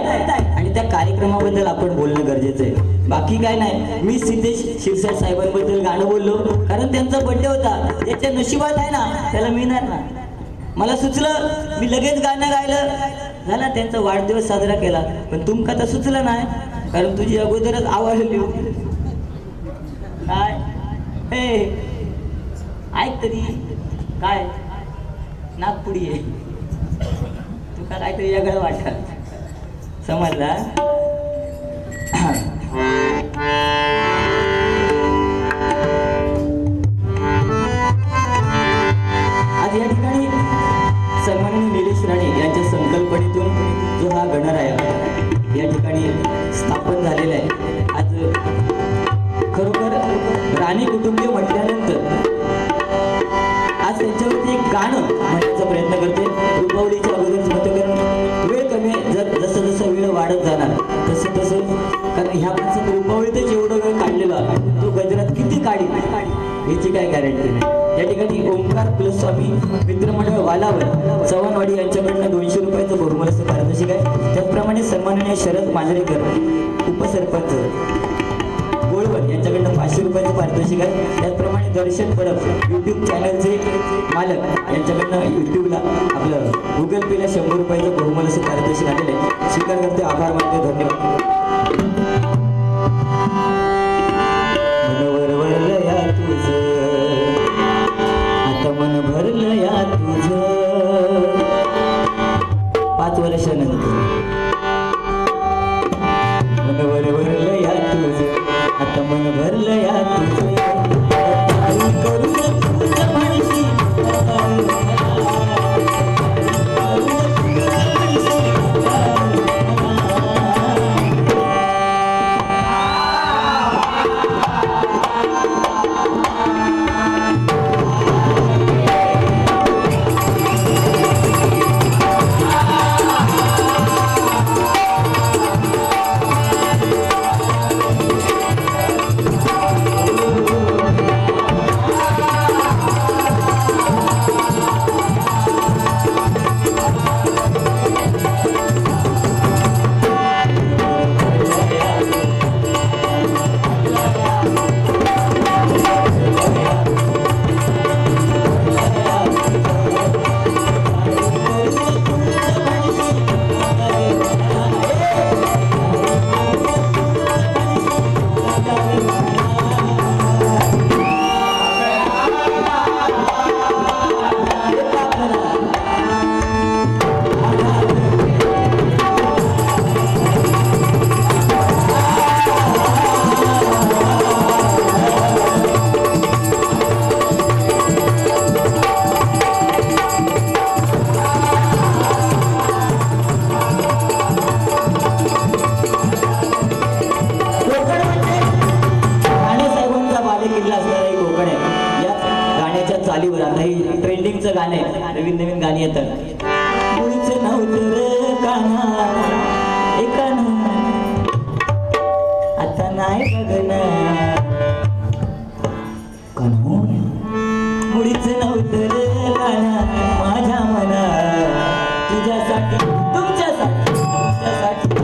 आणि त्या कार्यक्रमाबद्दल आपण बोलणं गरजेचं आहे. बाकी काय नाही, मी सिद्धेश शिरसाट साहेबांबद्दल गाणं बोललो कारण त्यांचा बर्थडे होता. ज्याच्या नशिबात आहे ना त्याला मिळणार ना. मला सुचलं, मी लगेच गाणं गायलं, झाला त्यांचा वाढदिवस साजरा केला. पण तुमका तर सुचलं नाही, कारण तुझी अगोदरच आवडली होती. काय हे ऐक तरी, काय नागपुडी आहे, तुका काहीतरी वेगळं वाटत, समजला. आज या ठिकाणी सन्माननीय निलेश राणे यांच्या संकल्पनेतून जो हा गणराया या ठिकाणी स्थापन झालेला आहे. आज खरोखर राणे कुटुंबीय म्हटल्यानंतर आज त्यांच्यावरती एक गाणं म्हणण्याचा प्रयत्न करते. रुपावलीच्या अगोदरच म्हणतो, कारण वेळ कमी आहे. जसं जसं वेळ वाढत जाणार तसं तसं, कारण ह्या माणसात रुपावलीतच एवढं वेळ काढलेला, तो गजरात किती काढी याची काय गॅरंटी नाही. या ठिकाणी ओंकार प्लस स्वामी मित्रमंडळ वालावर चव्हाणवाडी यांच्याकडनं 200 रुपयाचं बहुमूल्य पारितोषिक आहे. त्याचप्रमाणे सन्माननीय शरद मांजरेकर उपसरपंच गोळवण यांच्याकडनं 500 रुपयाचं पारितोषिक आहे. त्याचप्रमाणे दर्शन पडप यूट्यूब चॅनलचे मालक यांच्याकडनं यूट्यूबला आपलं गुगल पेला 100 रुपयाचं बहुमोल असं पारितोषिक आलेलं आहे. स्वीकार करते, आभार मानते, धन्यवाद. मनवर वरलं या तुझं, आता मन भरलं या तुझं. 5 वर्षानंतर मनवर वरलं या तुझं, आता मन भरलं या तुझं. करू तुझं म्हणशी चालीवर आता ही ट्रेंडिंगचं गाणं आहे. नवीन नवीन गाणी येतात. मुळीचं नव्हतं रे कान्हा एकानं, आता नाही बघणं कान्हो. मुळीचं नव्हतं रे कान्हा माझ्या मना, तुझ्यासाठी तुमच्यासाठी तुमच्यासाठी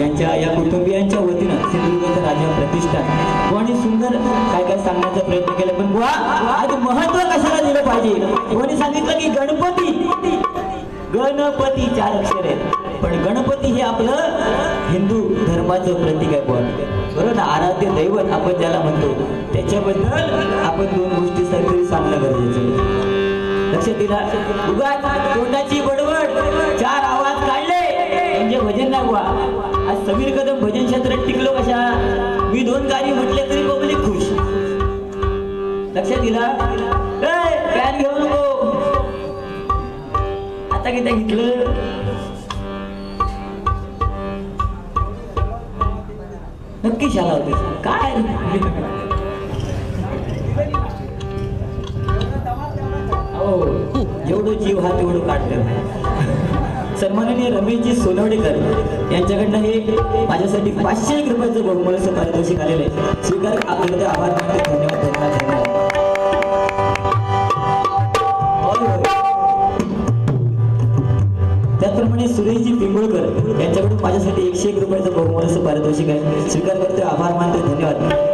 यांच्या या कुटुंबियांच्या वतीनं सिंधुदुर्ग राजा प्रतिष्ठान कोणी सुंदर काय काय सांगण्याचा प्रयत्न केला. पण बुवा आज महत्व कशाला दिलं पाहिजे. कोणी सांगितलं की गणपती गणपती 4 अक्षर आहेत, पण गणपती हे आपलं हिंदू धर्माचं प्रतीक आहे. बरोबर ना. आराध्य दैवत आपण ज्याला म्हणतो त्याच्याबद्दल आपण 2 गोष्टी तरी सांगणं गरजेचं आहे. लक्षात दिला. उगाच तोंडाची बडबड 4 आवाज काढले म्हणजे भजन नाही बुवा. आज समीर कदम भजन क्षेत्रात टिकलो कशा. मी 2 गाणी म्हटले तरी पब्लिक खुश. लक्षात दिला. पॅन घेऊ नको. आता किती घेतलं नक्की शाला होते काय हो जेवढं जीव हा तेवढं काढलं सन्माननीय रमेशजी सोनवडेकर यांच्याकडनं हे माझ्यासाठी 500 रुपयाचं बहुमूल्य पारितोषिक आलेलं आहे स्वीकार आपल्याला आभार मानते धन्यवाद धन्यवाद त्याचप्रमाणे सुरेशजी पिंगुळकर यांच्याकडून माझ्यासाठी 101 रुपयाचं बहुमूल्य पारितोषिक आहे स्वीकार करते आभार मानते धन्यवाद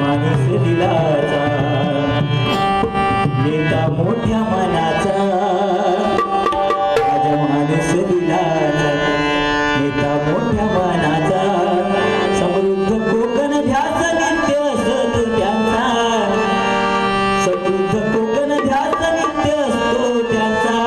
माणूस दिलाचा नेता मोठ्या मनाचा राजा माणूस दिलाचा नेता मोठ्या मनाचा समृद्ध कोकण ध्यास नित्य असतो त्यांचा समृद्ध कोकण ध्यास नित्य असतो त्यांचा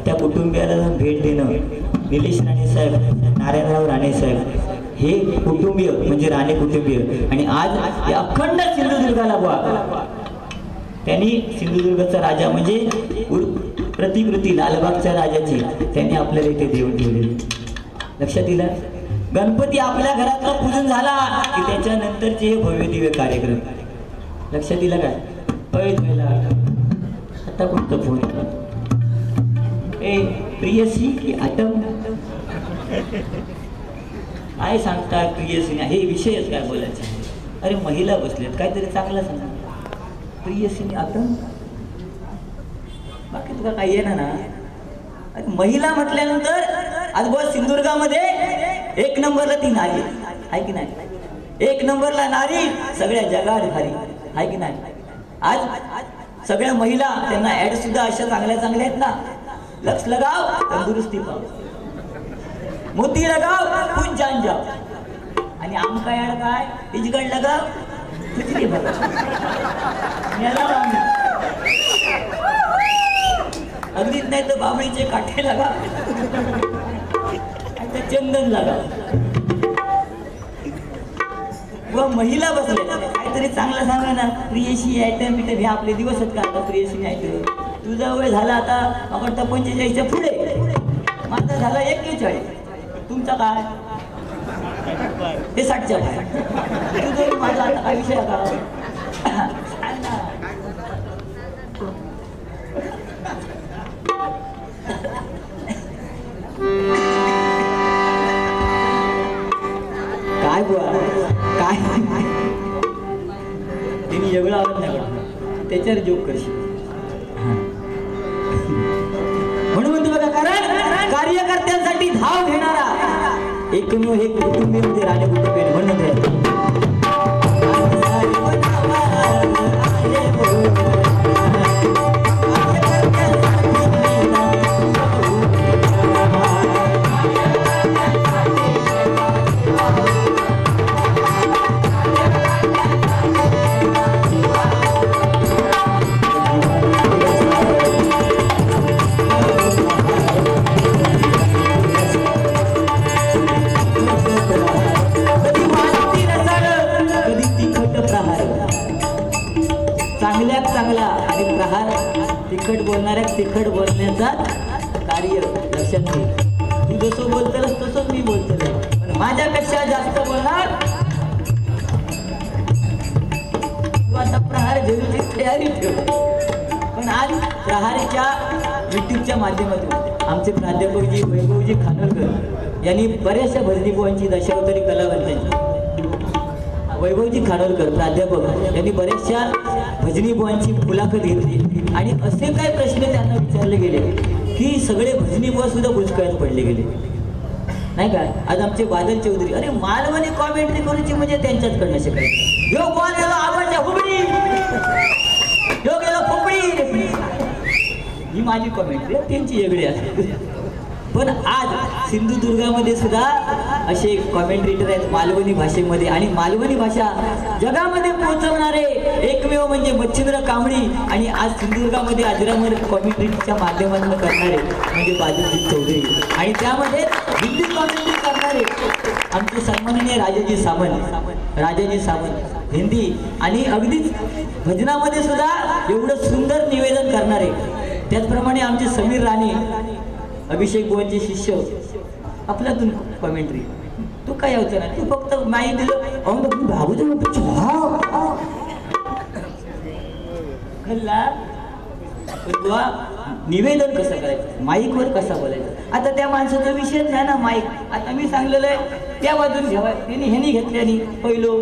त्या कुटुंबियाला भेट देणं निलेश राणे साहेब, नारायणराव राणे साहेब हे कुटुंबीय म्हणजे राणे कुटुंबीय आणि आज या अखंड सिंधुदुर्गाला बघा त्यांनी सिंधुदुर्गचा राजा म्हणजे प्रतिकृती लालबागच्या राजाची त्यांनी आपल्याला इथे देऊन ठेवली. लक्षात दिलं गणपती आपल्या घरातलं पूजन झाला की त्याच्यानंतरचे हे भव्य दिव्य कार्यक्रम लक्षात दिला काय आता कोणतं फोन ए प्रियसी की आटम काय सांगतात प्रियसीने, हे विषयच काय बोलायचे. अरे महिला बसलेत, काहीतरी चांगलं सांगा. प्रियसीने आता बाकी तुला काही येणार ना. अरे महिला म्हटल्यानंतर आज बस सिंधुदुर्गामध्ये 1 नंबरला ती नारी आहे की नाही. 1 नंबरला नारी सगळ्या जगात भारी आहे की नाही. आज सगळ्या महिला त्यांना ऍड सुद्धा अशा चांगल्या चांगल्या आहेत ना. लक्ष लगाव तंदुरुस्ती पाव, मोती लगाव कुछ जान जाओ, आणि आमका ऍड काय इजगड लगाव कुठली बघा. अगदीच नाही तर बाबळीचे काठे लगाव, चंदन लगाव. व महिला बसले काहीतरी चांगलं सांगा ना. प्रियशी आयटम बिटम हे आपले दिवस आहेत का आता. प्रियशी आयटम तुझा वय झाला आता आपण 45च्या पुढे, माझा झाला 41. तुमचा काय ते 60च्या बाहेर. तुझं माझा आता काय विषय का सांग ना. काय बुवा काय तिने एवढं आवडत नाही का त्याच्यावर जोक करशील. म्हणून म्हणतो बघा, कारण कार्यकर्त्यांसाठी धाव घेणारा एकमेव हे कुटुंबी म्हणजे राणे कुटुंबी म्हणून चांगला आणि प्रहार तिखट बोलणाऱ्या तिखट बोलण्याचा कार्य लक्षात घे. तू जसं बोलतोस तसंच मी बोलतो, पण माझ्यापेक्षा जास्त बोलणार तू. आता प्रहार घेऊची तयारी ठेव. पण आज प्रहारीच्या युट्यूबच्या माध्यमातून आमचे प्राध्यापकजी वैभवजी खानोलकर यांनी बऱ्याचशा भजनी बुवांची दशावतारी कलावंतांची, वैभवजी खानोलकर प्राध्यापक यांनी बऱ्याचशा भजनी बुवांची मुलाखत घेतली आणि असे काय प्रश्न त्यांना विचारले गेले की सगळे भजनी बुवा सुद्धा बुचकळ्यात पडले गेले नाही का. आज आमचे बादल चौधरी, अरे मालवणी कॉमेंट्री करूची म्हणजे त्यांच्याचकडनं शिकायचं. यो बॉल गेला आवडच्या हुबळी, यो गेला फुबडी, ही माझी कॉमेंट्री त्यांची वेगळी असते. पण आज सिंधुदुर्गामध्ये सुद्धा असे कॉमेंट्रेटर आहेत मालवणी भाषेमध्ये, आणि मालवणी भाषा जगामध्ये पोहोचवणारे एकमेव म्हणजे मच्छिंद्र कांबळी, आणि आज सिंधुदुर्गामध्ये अजरामर कॉमेंट्रीच्या माध्यमातून करणारे म्हणजे बादलजी चौधरी, आणि त्यामध्ये हिंदी कॉमेंट्री करणारे आमचे सन्माननीय राजाजी सावंत हिंदी, आणि अगदीच भजनामध्ये सुद्धा एवढं सुंदर निवेदन करणारे. त्याचप्रमाणे आमचे समीर राणे अभिषेक बुवांचे शिष्य आपल्यातून कॉमेंट्री. तू काय यावचं ना, तू फक्त माहीत दिलं खल्ला तुला निवेदन कसं करायचं, माईकवर कसं बोलायचं. आता त्या माणसाचा विषयच नाही ना माईक. आता मी सांगलेलं आहे त्या बाजून घ्यावा, त्यांनी ह्यानी घेतल्यानी पहिलो,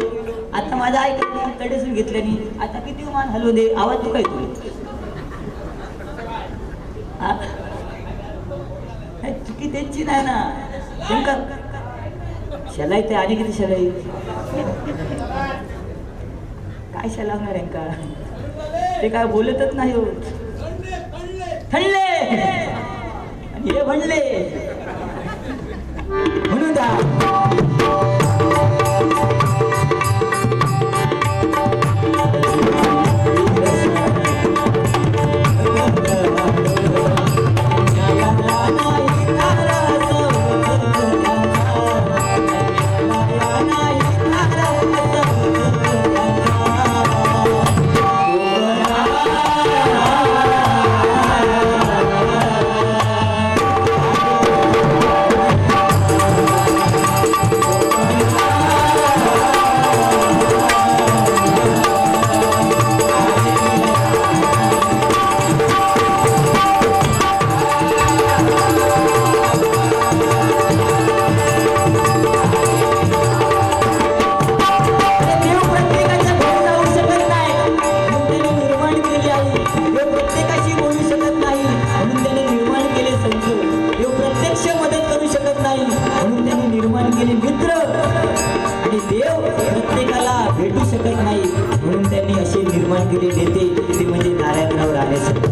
आता माझा ऐकलं तडेसून घेतल्यानी, आता किती मान हलवू दे आवाज तू काय तुला चुकी त्यांची नाही ना. नेमका शेलाई ते आणि किती शेलाई काय शेलावणार आहे का, ते काय बोलतच नाही हो. थंडले आणि हे म्हणले म्हणून केले नेते ते म्हणजे नारायणराव राणे साहेब.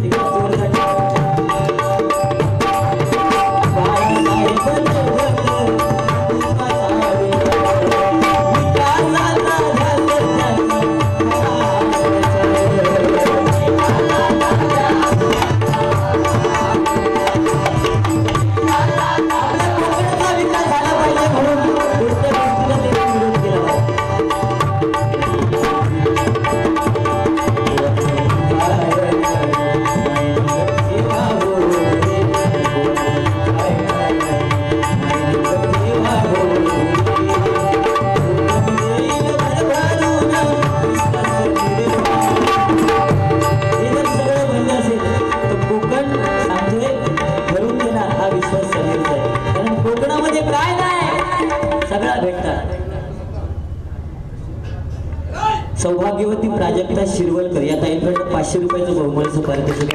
सौभाग्यवती प्राजक्ता शिरवलकर या ताईंकडे 500 रुपयाचं बहुमानाचं पारितोषिक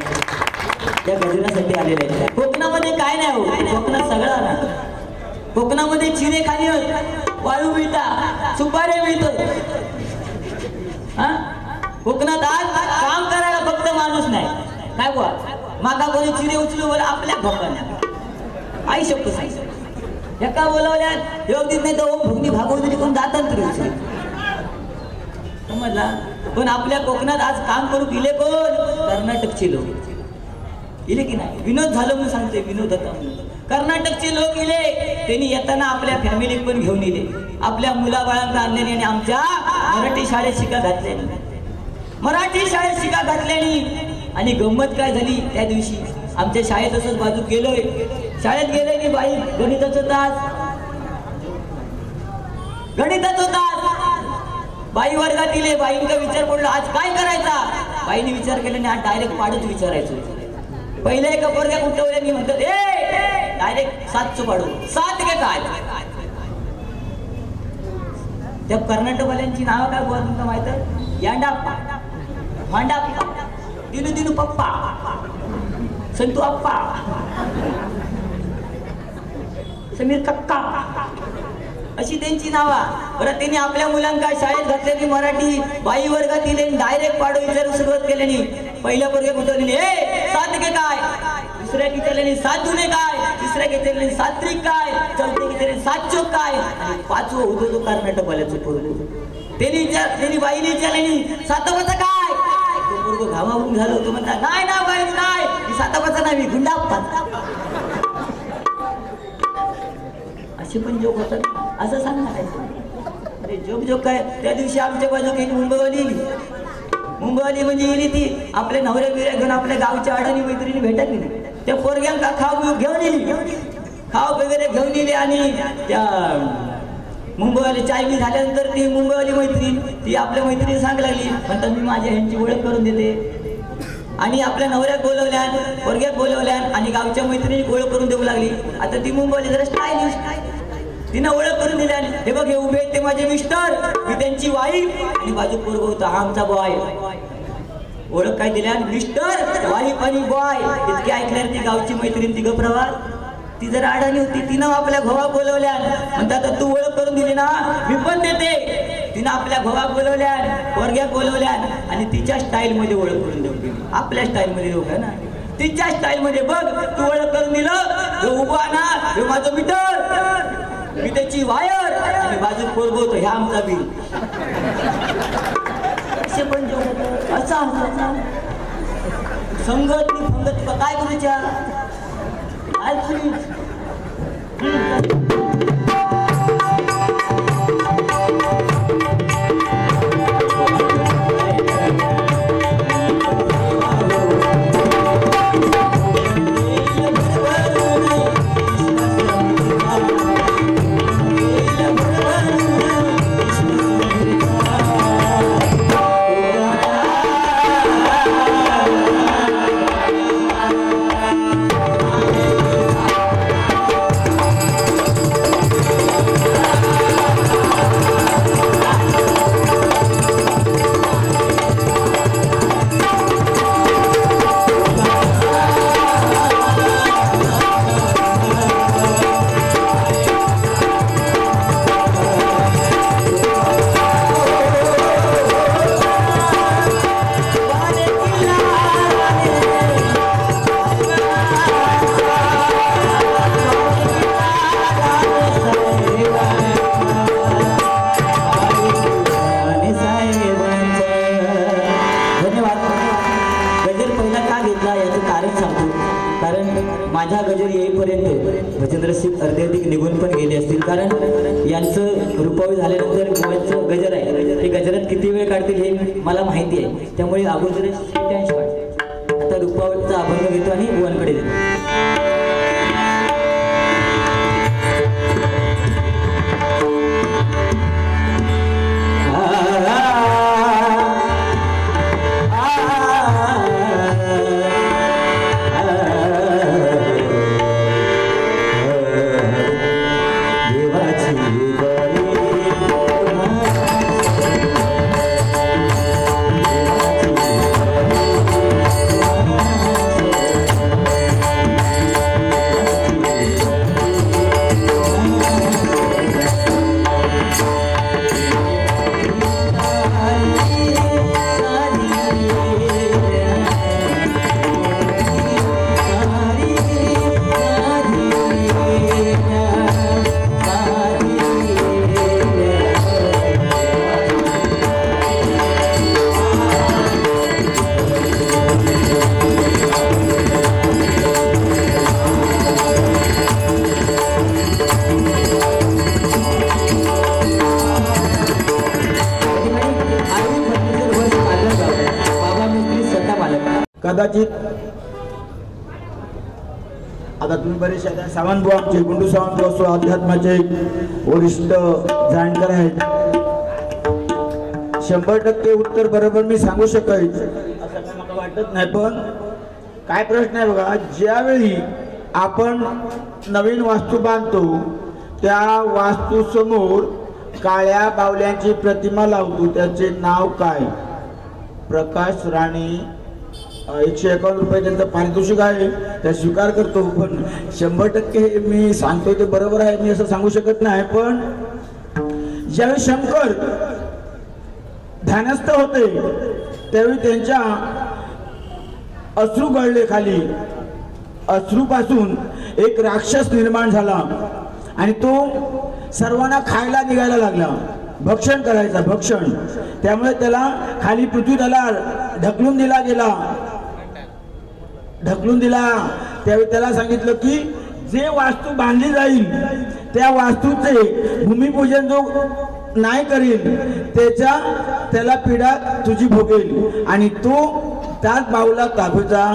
त्या गजरासाठी आलेले आहेत. कोकणामध्ये काय नाही हो, कोकणात सगळा ना. कोकणामध्ये चिरे खाली वाळू मिळतात, सुपारे मिळतात. हा कोकणात आज काम करायला फक्त माणूस नाही. काय बुवा मागा कोणी चिरे उचलू बोला आपल्या भोकांना आई शब्द सांगितलं एका बोलावल्यात योगदीत नाही तर ओम भुगनी भागवत कोण जातात तरी उचल समजला. पण आपल्या कोकणात आज काम करू गेले कोण? कर्नाटकचे लोक इले की नाही. विनोद झालं म्हणून सांगते, विनोद होता म्हणून. कर्नाटकचे लोक इले, त्यांनी येताना आपल्या फॅमिली पण घेऊन इले, आपल्या मुलाबाळांना आणल्याने आणि आमच्या मराठी शाळेत शिका घातल्याने, मराठी शाळेत शिका घातल्याने. आणि गंमत काय झाली त्या दिवशी आमच्या शाळेत असंच बाजू गेलोय, शाळेत गेलोय की बाई गणिताचं तास, गणिताचं तास बाई वर्गात इले. बाईंचा विचार पडला आज काय करायचा. बाईने विचार केल्याने आज डायरेक्ट पाडच विचारायचो. पहिले एका पोरग्या उठवल्याने म्हणतात ए डायरेक्ट 7चं पाडू, 7 के काय. त्या कर्नाटकवाल्यांची नावं काय बोल तुमचं माहित आहे? यांडाप्पा, मांडाप्पा, दिनू दिनू पप्पा, संतू अप्पा, समीर कक्का अशी त्यांची नावा. बरं त्यांनी आपल्या मुलांना शाळेत घातल्याने मराठी बाई वर्गात दिले, डायरेक्ट पाडो विचारू सुरुवात केल्याने. पहिल्या वर्गात उठवल्याने ए 7 के काय, दुसऱ्या विचारल्याने 7 दुने काय, तिसऱ्या विचारल्याने 7 त्रिक काय, चौथ्या विचारल्याने 7 चोक काय, आणि 5वं होतो तो कर्नाटकवाल्याचं पोरगं. त्यांनी बाईने विचारल्याने 7वाचा काय. तो पोरगं घामावून झालं होतं म्हणता नाही ना बाई नाही, 7वाचा नाही मी गुंडाप्पा. असे पण जोक होतात असं सांगणार. अरे जोक जोक काय. त्या दिवशी आमच्या बाजू काही मुंबईवाली म्हणजे गेली ती आपल्या नवऱ्या बिऱ्या घेऊन आपल्या गावच्या अडाणी मैत्रिणी भेटत नाही. त्या पोरग्यांना खाऊ घेऊन येईल, खाऊ वगैरे घेऊन येईल. आणि त्या मुंबईवाली चाय बी झाल्यानंतर ती मुंबईवाली मैत्रीण ती आपल्या मैत्रिणी सांग लागली म्हणतात मी माझ्या ह्यांची ओळख करून देते. आणि आपल्या नवऱ्यात बोलवल्या, पोरग्यात बोलवल्या आणि गावच्या मैत्रिणी ओळख करून देऊ लागली. आता ती मुंबईवाली जरा स्टायलिश तिनं ओळख करून दिली. हे बघ हे उभे ते माझे मिस्टर, मी त्यांची वाईफ आणि बाजू पोरग होता हा आमचा बॉय. ओळख काय दिल्या मिस्टर वाईफ आणि बॉय. इतके ऐकल्यावर ती गावची मैत्रीण ती गप्रवास ती जरा अडाणी होती. तिनं आपल्या घोवा बोलवल्या म्हणतात तू ओळख करून दिली ना मी पण देते. तिनं आपल्या घोवा बोलवल्या, पोरग्यात बोलवल्या आणि तिच्या स्टाईल मध्ये ओळख करून देऊ. आपल्या स्टाईल मध्ये लोक आहे ना, तिच्या स्टाईल मध्ये बघ तू ओळख करून दिलं उभा ना हे माझं मीटर, मी त्याची वायर आणि बाजू पोरग होतो ह्या आमचा बिल. असे पण असा संगत संगत काय करूच्या विद्यार्थी निघून पण गेले असतील, कारण यांचं रुपावी झाल्यानंतर गोव्यांचं गजर आहे, ते गजरात किती वेळ काढतील हे मला माहिती आहे, त्यामुळे अगोदरच श्रीकांश वाटते. आता रुपावीचा अभंग घेतो आणि गोवांकडे देतो. कदाचित आता तुम्ही बरेचसे आता सावंतभाऊ आमचे गुंडू सावंतभाऊ असो अध्यात्माचे वरिष्ठ जाणकार आहेत. 100% उत्तर बरोबर मी सांगू शकेल असं मला वाटत नाही, पण काय प्रश्न आहे बघा, ज्यावेळी आपण नवीन वास्तू बांधतो त्या वास्तू समोर काळ्या बावल्यांची प्रतिमा लावतो, त्याचे नाव काय? प्रकाश राणे 151 रुपये त्यांचं पारितोषिक आहे, त्या स्वीकार करतो, पण 100% मी सांगतोय ते बरोबर आहे मी असं सांगू शकत नाही. पण ज्यावेळी शंकर ध्यानस्थ होते त्यावेळी त्यांच्या अश्रू गळले खाली, अश्रूपासून एक राक्षस निर्माण झाला आणि तो सर्वांना खायला निघायला लागला, भक्षण करायचा, भक्षण. त्यामुळे त्याला खाली पृथ्वी त्याला ढकलून दिला गेला, ढकलून दिला. त्यावेळी त्याला सांगितलं की जे वास्तू बांधली जाईल त्या वास्तूचे भूमिपूजन जो नाही करील त्याला पीडा तुझी भोगेल. आणि तो त्याच बाऊला टाकायचा,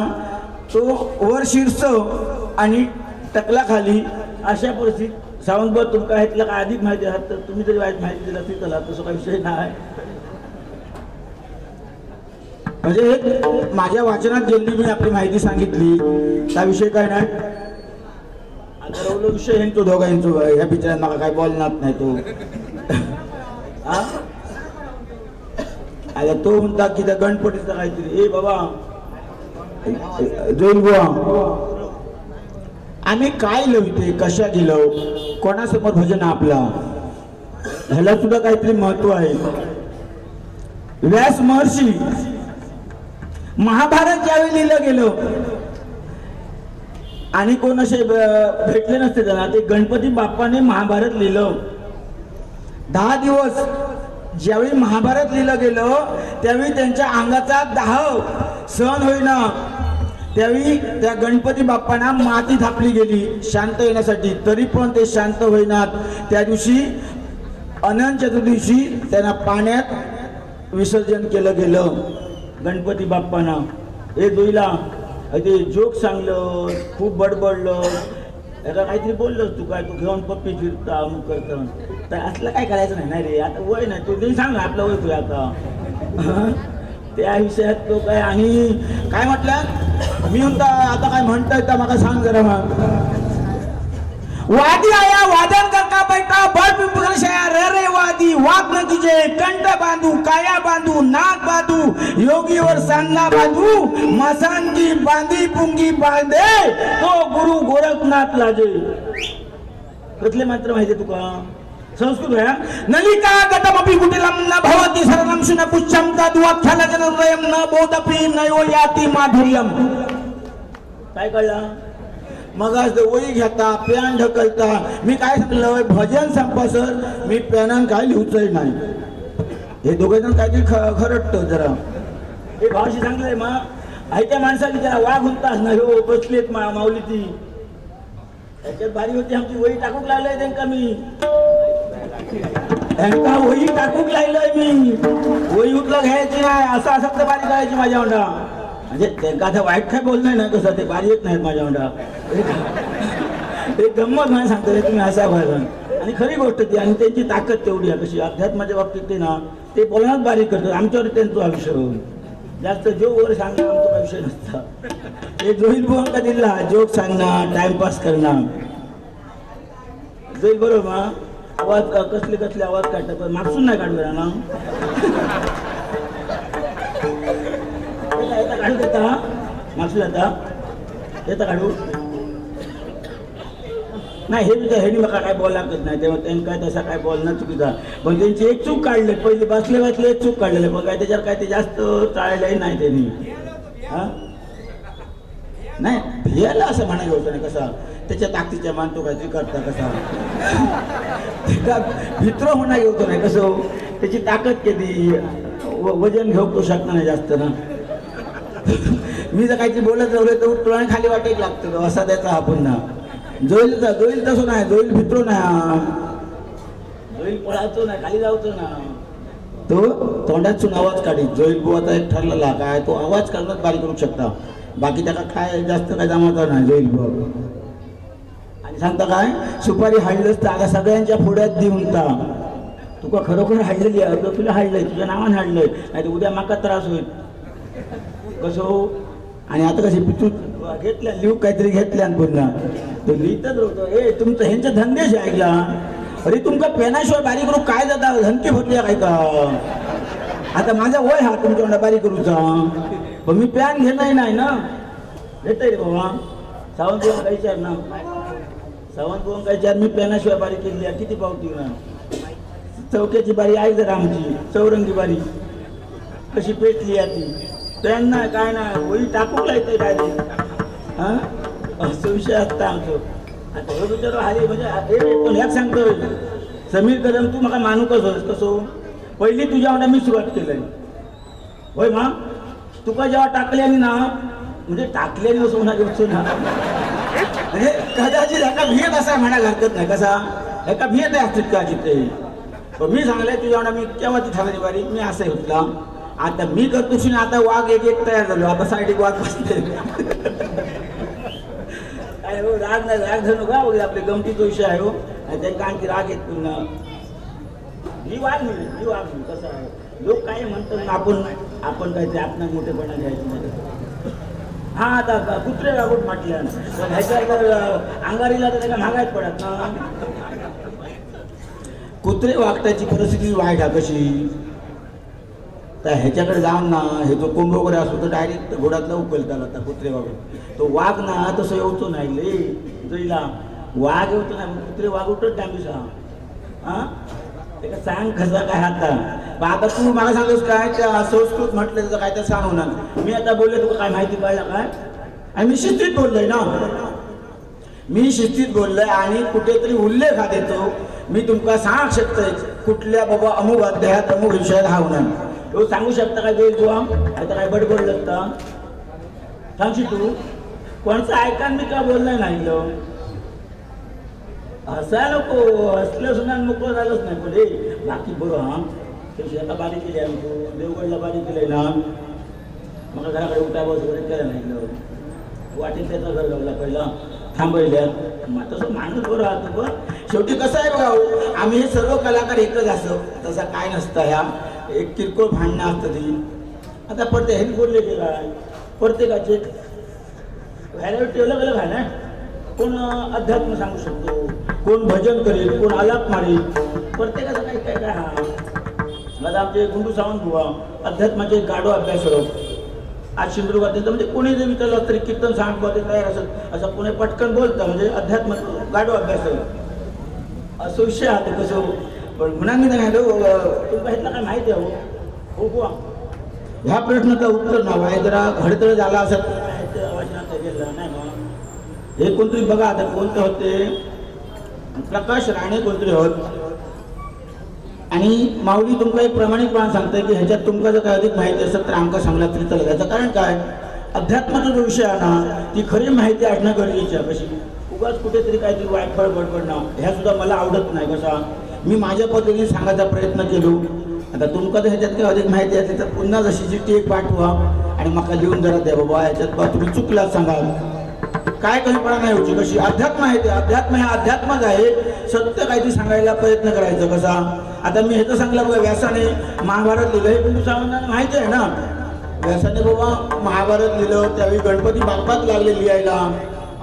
तो वर शीर्ष आणि टकला खाली, अशा परिस्थितीत सावंतभाऊ तुमका ह्यातलं काय अधिक माहिती आहात तर तुम्ही जरी वाईट माहिती दिला तरी त्याला तसं काही विषय नाही. म्हणजे माझ्या वाचनात जेवढी मी आपली माहिती सांगितली त्या विषय काय नाही. आता रवलो विषय यांचो दोघांचो, ह्या बिचाऱ्यांना मला काय बोलणार नाही तो. आता तो म्हणता की त्या गणपतीचा काहीतरी, ए बाबा जोईल बुवा आम्ही काय लिहिते, कशा गेलो, कोणासमोर भजन आपला, ह्याला सुद्धा काहीतरी महत्व आहे. व्यास महर्षी महाभारत ज्यावेळी लिहिलं गेलं आणि कोण असे भेटले नसते त्यांना, ते गणपती बाप्पाने महाभारत लिहिलं. 10 दिवस ज्यावेळी महाभारत लिहिलं गेलं त्यावेळी त्यांच्या अंगाचा दाह सहन होईना, त्यावेळी त्या गणपती बाप्पांना माती थापली गेली शांत येण्यासाठी, तरी पण ते शांत होईनात. त्या दिवशी अनंत चतुर्दशी त्यांना पाण्यात विसर्जन केलं गेलं गणपती बाप्पांना. हे जोईला ते जोक सांगलं, खूप बडबडलं, त्याला काहीतरी बोललं, तू काय तू घेऊन पप्पी फिरता अमुक करतं, तर असलं काय करायचं नाही. नाही रे आता वय नाही, तू नाही सांग आपलं वय तू आता त्या विषयात तो काय. आणि काय म्हटलं मी म्हणता आता काय म्हणताय तर मला सांग जरा. मग वादी आया वादन करता बैठा बळ पिंपळशया रे वादी वाद न कीजे, कंठ बांधू काया बांधू नाक बांधू योगीवर सांगना बांधू, मसांगी बांधी पुंगी बांधे तो गुरु गोरखनाथ लाजे. कसले मात्र माहिती तुका संस्कृत आहे. नलिका गतमपि कुटिलम न भवति शरणम शुन पुच्छम तद्वाख्यान जनरयम न बोधपि नयो याति माधुर्यम. काय कळलं मग वही घेता पॅन ढकलता. मी काय सांगलं भजन संपा सर मी पॅनान काय लिहूचंही नाही. हे दोघे जण काहीतरी खरटतं जरा. हे भावशी सांगलंय मग ऐत्या माणसाची जरा वाघ हुंतास ना हो बसलेत माऊली ती त्याच्यात भारी होती आमची वही टाकूक लागलाय त्यांना मी त्यांना वही टाकूक लागलोय मी वही उठलं घ्यायची नाही असं असं तर बारी करायची माझ्या हुंडा म्हणजे त्यांना आता वाईट काय बोलणार ना कसं ते बारी येत नाहीत माझ्या हुंडा एक गंमत मला सांगतो रे तुम्ही असा व्हायला आणि खरी गोष्ट ती आणि त्यांची ताकद तेवढी आहे कशी अध्यात्माच्या बाबतीत ते ना ते बोलण्यात बारीक करतात आमच्यावर त्यांचं आयुष्य जास्त जोक वगैरे सांगणं आमचा काही विषय नसता हे जोईल बुवांका दिला जोक सांगणं टाइमपास करणं जोईल बरोबर ना आवाज कसले आवाज काढतात पण मागसून नाही काढू ना काढू देता मागसून येता येता काढू नाही हे विचार ह्यानी मला काय बोलायला लागत नाही तेव्हा त्यांनी काय तसा काय बोलणं चुकीचा पण त्यांची एक चूक काढले पहिले बसले एक चूक काढलेले पण काय त्याच्यावर काय ते जास्त टाळलंही नाही त्यांनी हा नाही भियाला असं म्हणायला होतं नाही कसा त्याच्या ताकदीच्या मानतो काहीतरी करता कसा भित्र होणार होतो नाही कसं त्याची ताकद किती वजन घेऊ तो शकणार नाही जास्त ना मी जर काहीतरी बोलत राहिलो तर उठतो खाली वाटेक लागतो असा त्याचा हा पुन्हा जोईल तसं नाही जोईल भित्रो नाही जोईल पळायचो नाही खाली जाऊचो ना तो तोंडातून आवाज काढी जोईल बुवाचा एक ठरलेला काय तो आवाज काढण्यात बारीक करू शकता बाकी त्याला काय जास्त काय जमावता नाही जोईल बुवा आणि सांगता काय सुपारी हाडलंच तर आता सगळ्यांच्या पुढ्यात देऊन ता तुका खरोखर हाडलेली आहे तो तुला हाडलंय तुझ्या नावानं हाडलंय नाही तर उद्या माका त्रास होईल कसं आणि आता कशी पितू घेतल्या लिहू काहीतरी घेतल्या पुन्हा तो लिहितच राहतो ए तुमचं ह्यांचे धंदेश ऐकला अरे तुमका पेनाशिवाय बारीक करू काय जाता धनके होतल्या काय का आता माझा वय हा तुमच्या बारीक करूचा पण मी पॅन घेणार नाही ना घेतय रे बाबा सावंत बुवा काही चार ना सावंत बुवा काही चार मी पेनाशिवाय बारीक केली आहे किती पावती ना चौक्याची बारी आहे जर आमची चौरंगी बारी कशी पेटली आहे ती त्यांना काय नाही वही टाकून लायतंय डायरेक्ट हा असं विषय असता आमचं आता हे विचार हाली म्हणजे पण ह्याच सांगतोय समीर कदम तू मला मानू कसं पहिली तुझ्या वाटा मी सुरुवात केलंय होय मा तुका जेव्हा टाकल्याने ना म्हणजे टाकल्याने असं म्हणा घेऊ ना म्हणजे कदाचित एका भियत असा म्हणायला हरकत नाही कसा एका भियत आहे असतील का जिथे पण मी सांगलंय तुझ्या वाटा मी केव्हा ती ठाण्याची बारी मी असं होतला आता मी करतो आता वाघ एक तयार झालो आता साईड वाघ बसते काय हो राग नाही राग धरू का वगैरे आपले गमतीचा विषय आहे हो आणि त्यांना आणखी राग येत पुन्हा ही वाघ नाही कसं आहे लोक काय म्हणतात आपण काहीतरी आपण मोठेपणा घ्यायचं नाही हा आता कुत्रे वागूट म्हटल्या ह्याच्या अंगारीला तर त्याला महागायच पडत ना कुत्रे वागताची परिस्थिती वाईट आहे कशी तर ह्याच्याकडे जाऊन ना हे जो कोंब वगैरे असतो तर डायरेक्ट घोडातला उकलतात आता कुत्रे वागून तो वाघ ना तसं येऊचो नाही ले जईला वाघ येऊचो नाही कुत्रे वागूटच टांबीसा हा ते का सांग कसा काय आता आता तू मला सांगतोस काय त्या संस्कृत म्हटलं त्याचं काय तर सांग होणार मी आता बोलले तुला काय माहिती पाहिजे काय आणि मी शिस्तीत बोललोय ना मी शिस्तीत बोललोय आणि कुठेतरी उल्लेख हा देतो मी तुमका सांग शकतोय कुठल्या बाबा अमुक अध्यायात अमुक विषयात हा होणार तो सांगू शकता काय जोईल तुला आता काय बडबड लागता सांगशी तू कोणचं ऐकान मी का बोलणार नाही हसा नको हसलं सुद्धा मोकळं झालंच नाही पण हे बाकी बरं हा शेता बारी केली आहे तू देवगडला बारी केलंय ना मग घराकडे उठा बस वगैरे केलं नाही वाटेल त्याचा घर गावला पहिला थांबवल्यात मग तसं माणूस बरं राहतो बरं शेवटी कसं आहे बघा आम्ही हे सर्व कलाकार एकच असं तसा काय नसतं ह्या एक किरकोळ भांडणं असतं ती आता पडते हे बोलले गेला प्रत्येकाचे व्हॅल्यू ठेवलं गेलं काय ना कोण अध्यात्म सांगू शकतो कोण भजन करेल कोण आलाप मारेल प्रत्येकाचा काही काय काय हा आता आमचे गुंडू सावंत बुवा अध्यात्माचे गाढो अभ्यासक आज सिंधुदुर्गात येतं म्हणजे कोणी जर विचारलं तरी कीर्तन सांग ते तयार असत असं कोणी पटकन बोलतं म्हणजे अध्यात्म गाढो अभ्यासक असं विषय आहे कसं पण म्हणा मी नाही तुमका ह्यातलं काय माहिती आहे हो बुवा ह्या प्रश्नाचं उत्तर नाव आहे जरा घडतळ झाला असं नाही मग हे कोणतरी बघा आता कोणते होते प्रकाश राणे कोणतरी होत आणि माऊली तुमका एक प्रामाणिकपणे सांगते की ह्याच्यात तुमका जर काय अधिक माहिती असेल तर आमका सांगला तरी चालेल याचं कारण काय अध्यात्माचा जो विषय आहे ना ती खरी माहिती असणं गरजेची आहे कशी उगाच कुठेतरी काहीतरी वायफळ बडबडणं ह्या सुद्धा मला आवडत नाही. कसा मी माझ्या पद्धतीने सांगायचा प्रयत्न केलो. आता तुमका तर ह्याच्यात काही अधिक माहिती असेल तर पुन्हा जशीची टेक पाठवा आणि मला लिहून जरा द्या बाबा ह्याच्यात बा तुम्ही चुकला सांगा. काय कमीपणा नाही होती. कशी अध्यात्म आहे ते अध्यात्म हे अध्यात्मच आहे. सत्य काहीतरी सांगायला प्रयत्न करायचं. कसा आता मी ह्याचं सांगलं बघा व्यासाने महाभारत लिहिलं हे पण सर्वांना माहिती आहे ना. व्यासाने बाबा महाभारत लिहिलं त्यावेळी गणपती बाप्पाच लागले लिहायला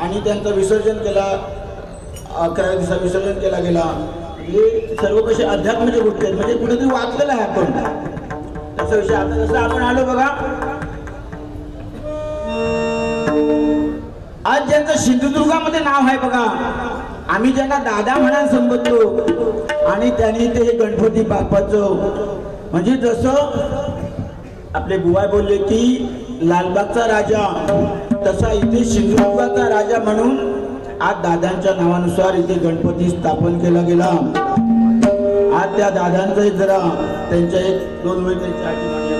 आणि त्यांचं विसर्जन केला. 11व्या दिवसा विसर्जन केला गेला. हे सर्व कसे अध्यात्माच्या गोष्टी आहेत. म्हणजे कुठेतरी वाचलेलं आहे आपण तसा विषय. आता जसं आपण आलो बघा आज ज्यांचं सिंधुदुर्गामध्ये नाव आहे बघा आम्ही ज्यांना दादा म्हणा संबोधतो आणि त्यांनी ते हे गणपती बाप्पाचं म्हणजे जसं आपले बुवा बोलले की लालबागचा राजा तसा इथे सिंधुदुर्गाचा राजा म्हणून आज दादांच्या नावानुसार इथे गणपती स्थापन केला गेला. आज त्या दादांचं जरा त्यांच्या एक दोन वेळ त्यांच्या आठी मांडल्या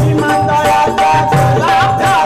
विमानतळाचा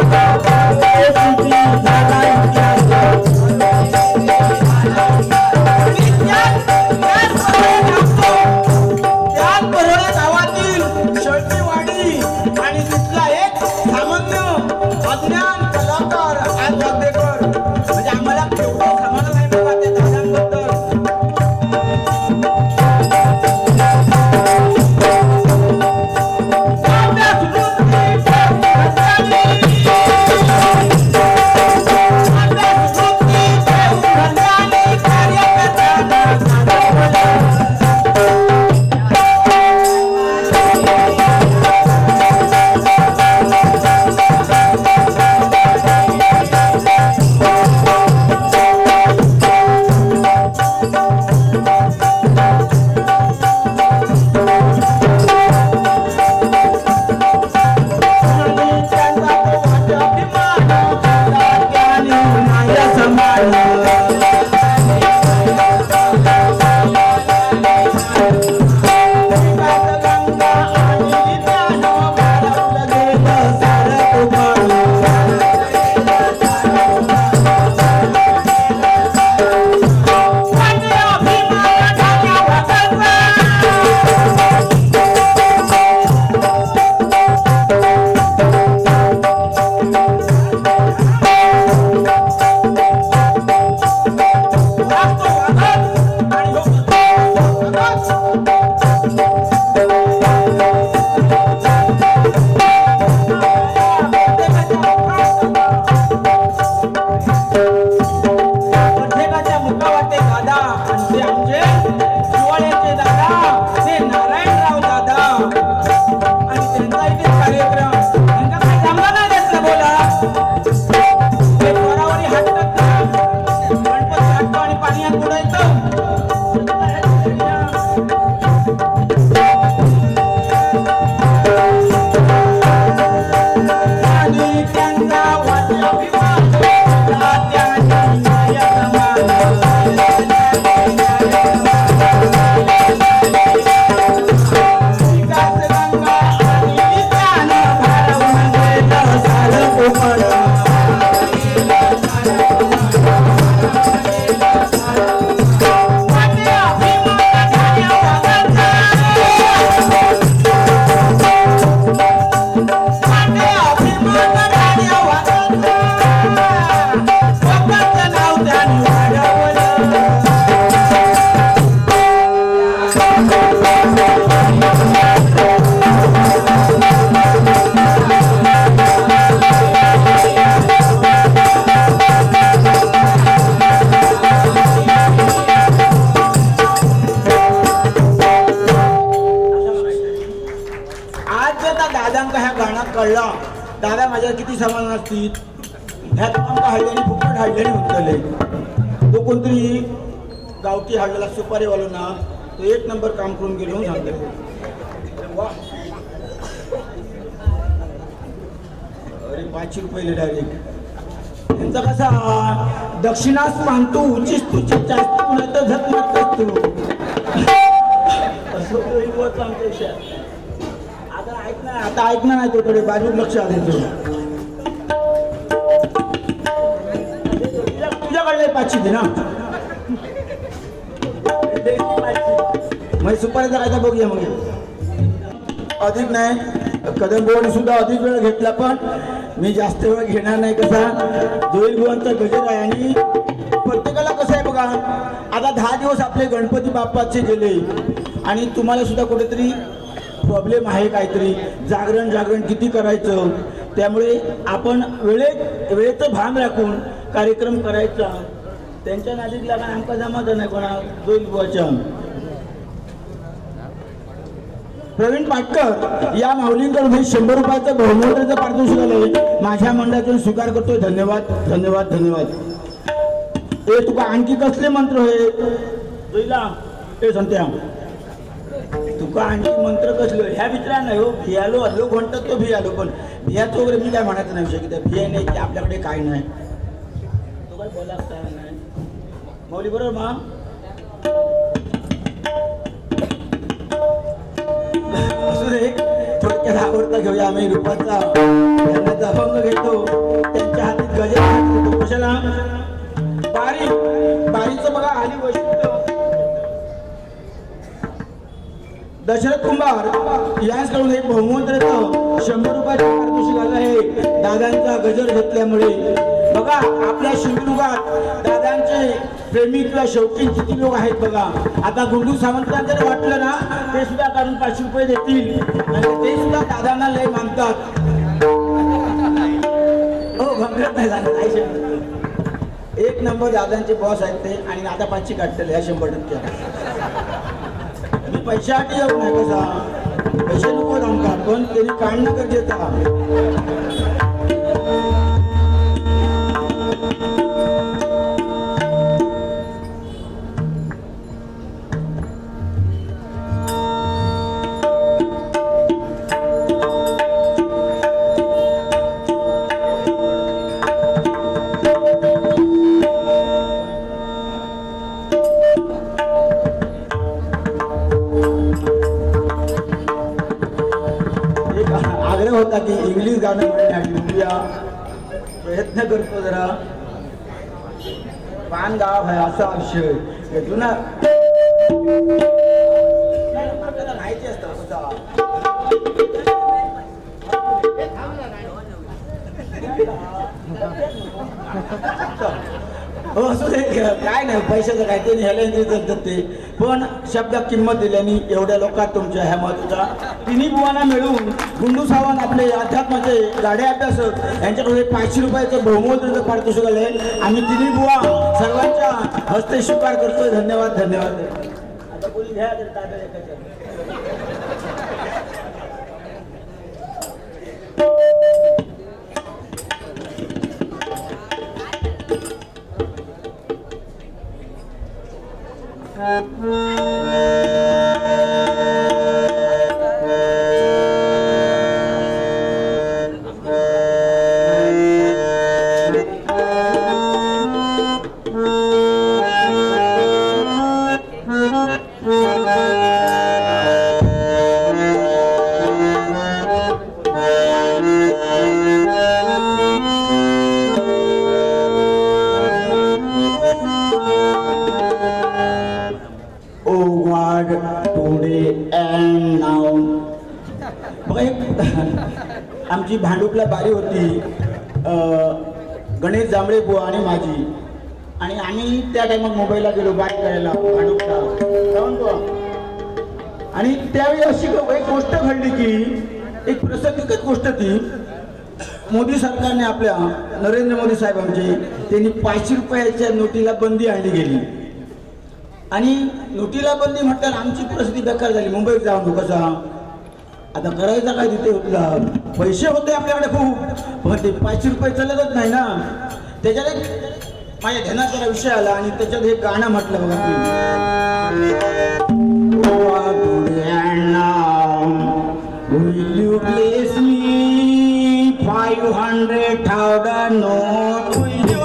काढला दादा माझ्या किती सामान असतील ह्यात आमका हाडल्याने फुकट हाडल्याने उतरले तो कोणतरी गावठी हाडलेला सुपारीवालो ना तो 1 नंबर काम करून गेलो म्हणून सांगतो वा अरे 500 रुपये डायरेक्ट त्यांचा कसा दक्षिणास मानतो उचीस तू जास्त नाही तर झक मारतोस तू असं तो एक वच आमच्या विषयात आता ऐकणार नाही तो थोडे बाजूला लक्ष आले तुझ्याकडे 500 दे ना मग सुपारीचा कायदा बघूया मग अधिक नाही कदमबोवाने सुद्धा अधिक वेळ घेतला पण मी जास्त वेळ घेणार नाही कसा जोईल बुवांचा गजर आहे आणि प्रत्येकाला कसं आहे बघा आता 10 दिवस आपले गणपती बाप्पाचे गेले आणि तुम्हाला सुद्धा कुठेतरी प्रॉब्लेम आहे काहीतरी जागरण किती करायचं त्यामुळे आपण वेळेचं भान राखून कार्यक्रम करायचा त्यांच्या नादीत लागून आमका जमाचं नाही कोणा जोईल बुवाच्या प्रवीण पाटकर या माऊलींकडून 100 रुपयाचं बहुमूल्यचं पारितोषिक आलंय माझ्या मंडळातून स्वीकार करतोय धन्यवाद धन्यवाद धन्यवाद ए तुका आणखी कसले मंत्र होय जोईला ए संत्या तुका आणखी मंत्र कसले ह्या मित्रा नाही हो भियालो हल्लो म्हणतात तो भियालो पण भियाचं वगैरे मी काय म्हणायचं नाही विषय की भिया नाही की आपल्याकडे काय नाही तो काय बोला नाही माऊली बरोबर मा असू दे थोडक्यात आवडता घेऊया आम्ही रूपाचा त्यांना अभंग घेतो त्यांच्या हातात गजर घेतो कशाला बारीचं बघा आली वैशिष्ट्य दशरथ कुंभार यांच्याकडून एक बहुमंत्र्याचं 100 रुपयाचं पारितोषिक आलं आहे दादांचा गजर घेतल्यामुळे बघा आपल्या सिंधुदुर्गात दादांचे प्रेमी किंवा शौकीन किती लोक आहेत बघा आता गुंडू सावंतांना जर वाटलं ना ते सुद्धा काढून 500 रुपये देतील आणि ते सुद्धा दादांना लय मानतात हो घमघट नाही झालं 1 नंबर दादांचे बॉस आहेत ते आणि आता 500 काढतील या 100%. मी पैशासाठी येऊ नाही कसा पैसे नको आमका पण त्यांनी काढणं गरजेचं होता की इंग्लिश गाणं म्हणण्यासाठी बघूया प्रयत्न करतो जरा पान गाव आहे असा विषय जुना माहिती असतं हो असू दे काय नाही पैशाचं काय ते ह्याला चालतात ते पण शब्दात किंमत दिल्याने एवढ्या लोकात तुमच्या ह्या महत्वाचा तिन्ही बुवांना मिळून गुंडू सावंत आपले अध्यात्माचे गाडे अभ्यासक यांच्याकडे 500 रुपयाचं बहुमूल्यचं पारितोषिक आलंय आम्ही तिन्ही बुवा सर्वांच्या हस्ते स्वीकार करतोय धन्यवाद धन्यवाद आता बोली घ्या आमची भांडुपला बारी होती गणेश जांभळे बुवा आणि माझी आणि आम्ही त्या टाइमात मोबाईलला गेलो बारी करायला भांडुपला आणि त्यावेळी अशी एक गोष्ट घडली की एक प्रसंगिकच गोष्ट ती मोदी सरकारने आपल्या नरेंद्र मोदी साहेब आमचे त्यांनी 500 रुपयाच्या नोटीला बंदी आणली गेली आणि नोटीला बंदी म्हटल्यावर आमची परिस्थिती बेकार झाली मुंबईत जाऊन कसा आता करायचा काय तिथे उठला पैसे होते आपल्याकडे खूप पण ते 500 रुपये चालतच नाही ना. त्याच्यात माझ्या ध्यानात जरा विषय आला आणि त्याच्यात हे गाणं म्हटलं बघा Will you bless me 500,000 note? Will you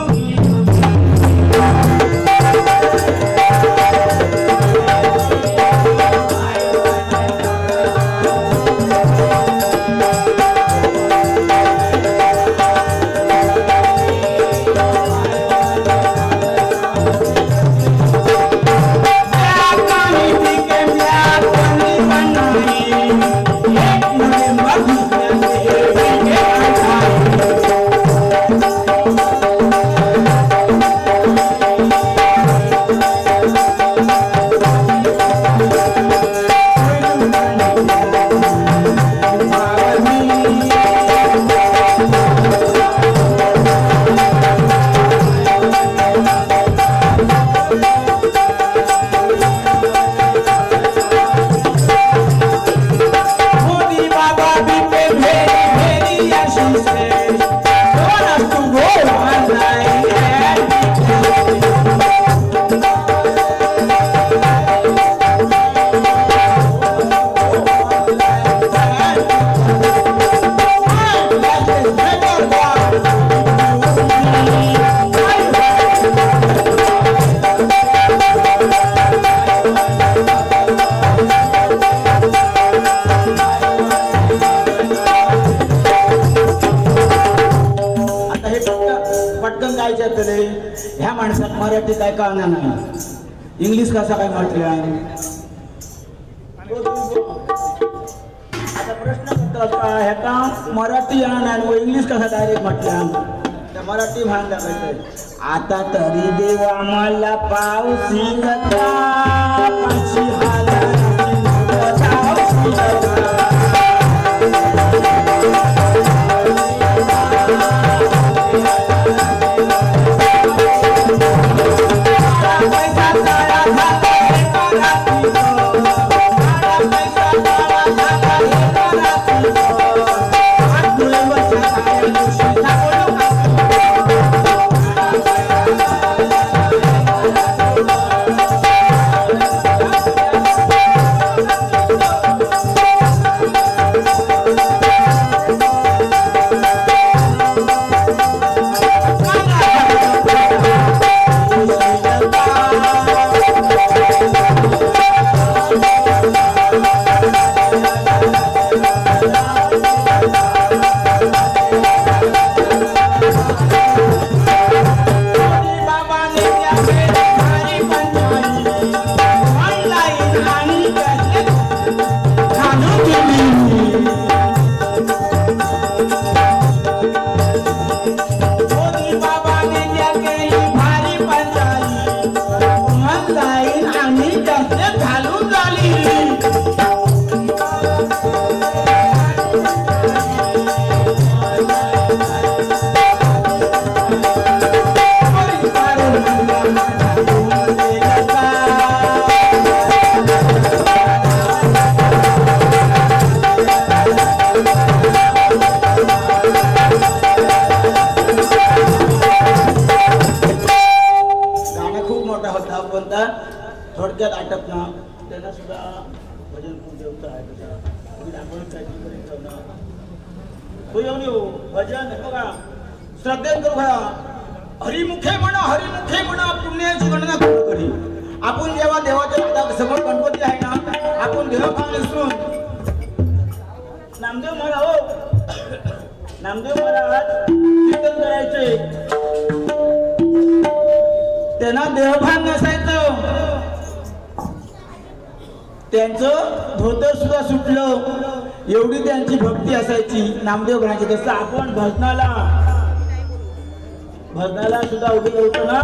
ह्या माणसात मराठी काय कळणार नाही इंग्लिश कसा काय म्हटलं. आता प्रश्न करतो ह्याचा मराठी येणार नाही व इंग्लिश कसा डायरेक्ट म्हटलं तर मराठी भान दाखवायचं. आता तरी देवा मला पावसी थोडक्यात आटप ना त्याला सुद्धा भजन पूजेवचं आहे भजन बघा श्रद्धेत करू घ्या. हरिमुखे म्हणा पुण्याची गणना करी. आपण जेव्हा देवाच्या समोर गणपती आहे ना आपण देवभाव विसरून नामदेव महाराज कीर्तन करायचे त्यांना देवभान नसायचं. त्यांचं धोतर सुद्धा सुटलं एवढी त्यांची भक्ती असायची नामदेव गणाची. तसं आपण भजनाला सुद्धा उभे होतो ना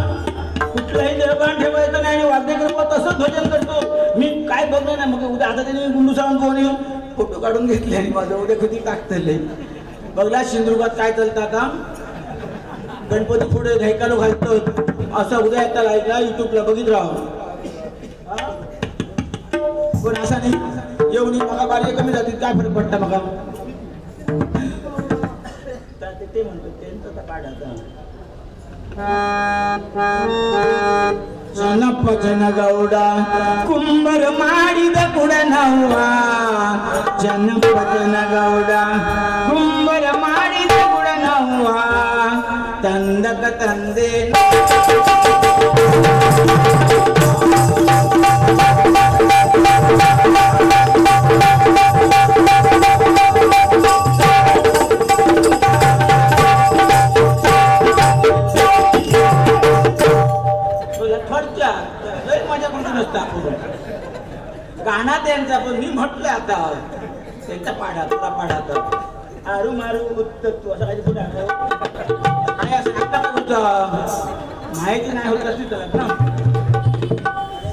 कुठलाही देवभान ठेवायचं नाही आणि वाद्य करून तसंच भजन करतो. मी काय बघणार नाही मग उद्या आता त्यांनी गुंडू सावंत कोणी फोटो काढून घेतले आणि माझं उद्या कधी टाकतले बघला सिंधुदुर्गात काय चालतं आता गणपती पुढे घायकालो घालतो असं उद्या एकदा ऐकला युट्यूबला बघित राहा पण असा नाही. येऊन मका बारी कमी जातील काय फरक पडता मका ते म्हणतो त्यांचं पाडाचा जनपजन गौडा कुंभर माडिद कुडनव्वा जनपजन गौडा कुंभर माडिद कुडनव्वा तंदक तंदे गाणा त्यांचा पण मी म्हटलं आता त्यांचा पाढा आरू मारू उत्तत्व असं काही पुढे काय असं माहिती नाही होत असती तर ना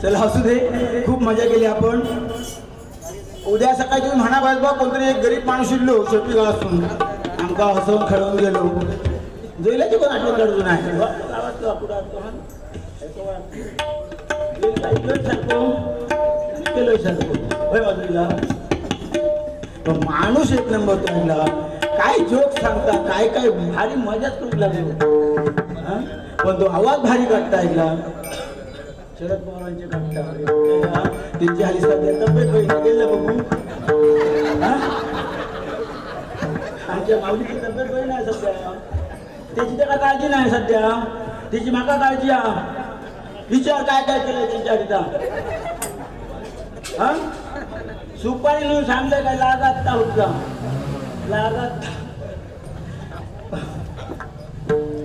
चला असू दे खूप मजा केली आपण उद्या सकाळी तुम्ही म्हणा बा कोणतरी एक गरीब माणूस इल्लो शेवटी गावातून आमका हसवून खेळवून गेलो जोईलाची कोण आठवण काढून आहे माणूस एक नंबर तुम्हाला काय जोक सांगता काय काय भारी मजाच करू लागलो पण तो आवाज भारी काढता ऐकला शरद पवारांचे काढता त्यांची हल्ली सध्या तब्येत बहिणी गेलं बघू आमच्या माऊलीची तब्येत बहीण आहे सध्या त्याची त्याला काळजी नाही सध्या त्याची माका काळजी विचार काय काय केलं त्यांच्या हरिता हा सुपारी म्हणून सांगलं काय लागत का होता लागत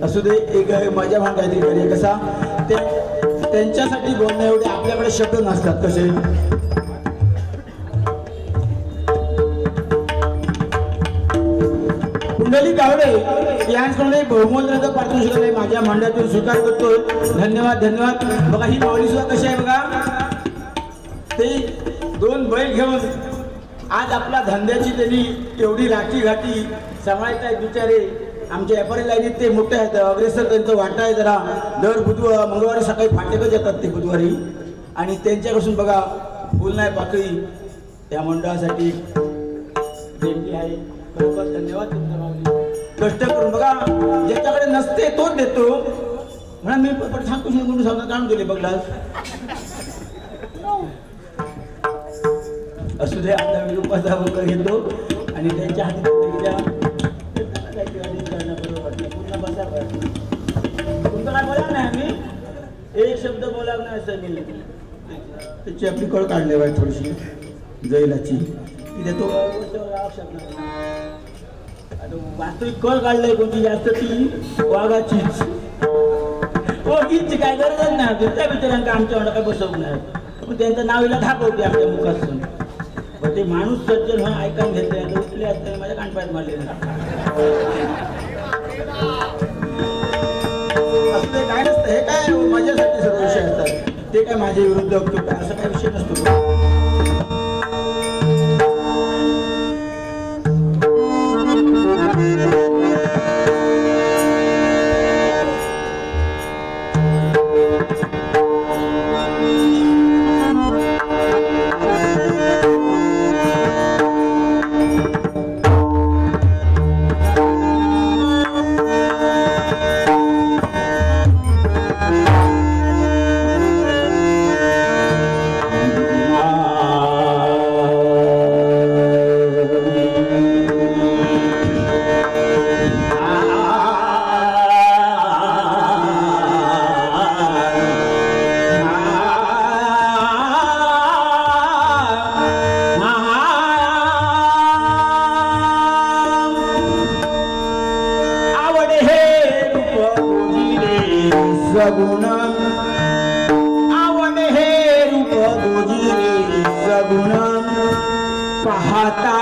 असू दे एक मजा म्हणून काहीतरी करूया कसा त्यांच्यासाठी बोलणं एवढे आपल्याकडे शब्द नसतात कसे कुंडली गावडे यांच्याकडे बहुमूल्य पारितोषिक माझ्या मंडळातून स्वीकार करतो धन्यवाद धन्यवाद बघा ही माऊली सुद्धा कशी आहे बघा ते 2 बैल घेऊन आज आपला धंद्याची त्यांनी एवढी राखी घाटी सांभाळत आहेत बिचारे आमच्या एफआरएल लाईनीत ते मोठे आहेत अग्रेसर त्यांचं वाटा आहे जरा दर मंगळवारी सकाळी फाटेकच येतात ते बुधवारी आणि त्यांच्यापासून बघा फुल नाही पाकळी त्या मंडळासाठी देणगी आहे खरोखर धन्यवाद तुमचा माऊली कष्ट करून बघा ज्याच्याकडे नसते तोच देतो म्हणा मी पण सांगतो म्हणून सांगून काढून दिले बघला असू दे आता मी रुपाचा वगैरे घेतो आणि त्यांच्या हाती पूर्ण बसा तुमचं काय बोला नाही आम्ही एक शब्द बोला नाही असं मी त्याची आपली कळ काढली पाहिजे थोडीशी जैलाची तिथे तो वास्तविक कळ काढलंय कोणती जास्त ती वाघाचीच ओळखीची काय गरजच नाही त्या बिचारांका आमच्या काय बसवू नाही पण त्यांचं नाव हिला दाखवते आपल्या मुखातून पण ते माणूस सज्जन म्हणून ऐकून घेतले उठले असते माझ्या कानपायात मारले असं ते काय नसतं हे काय माझ्यासाठी सर्व विषय असतात ते काय माझ्या विरुद्ध असं काय विषय नसतो सगुण आवड हे रूप गोजिरे सगुण पाहता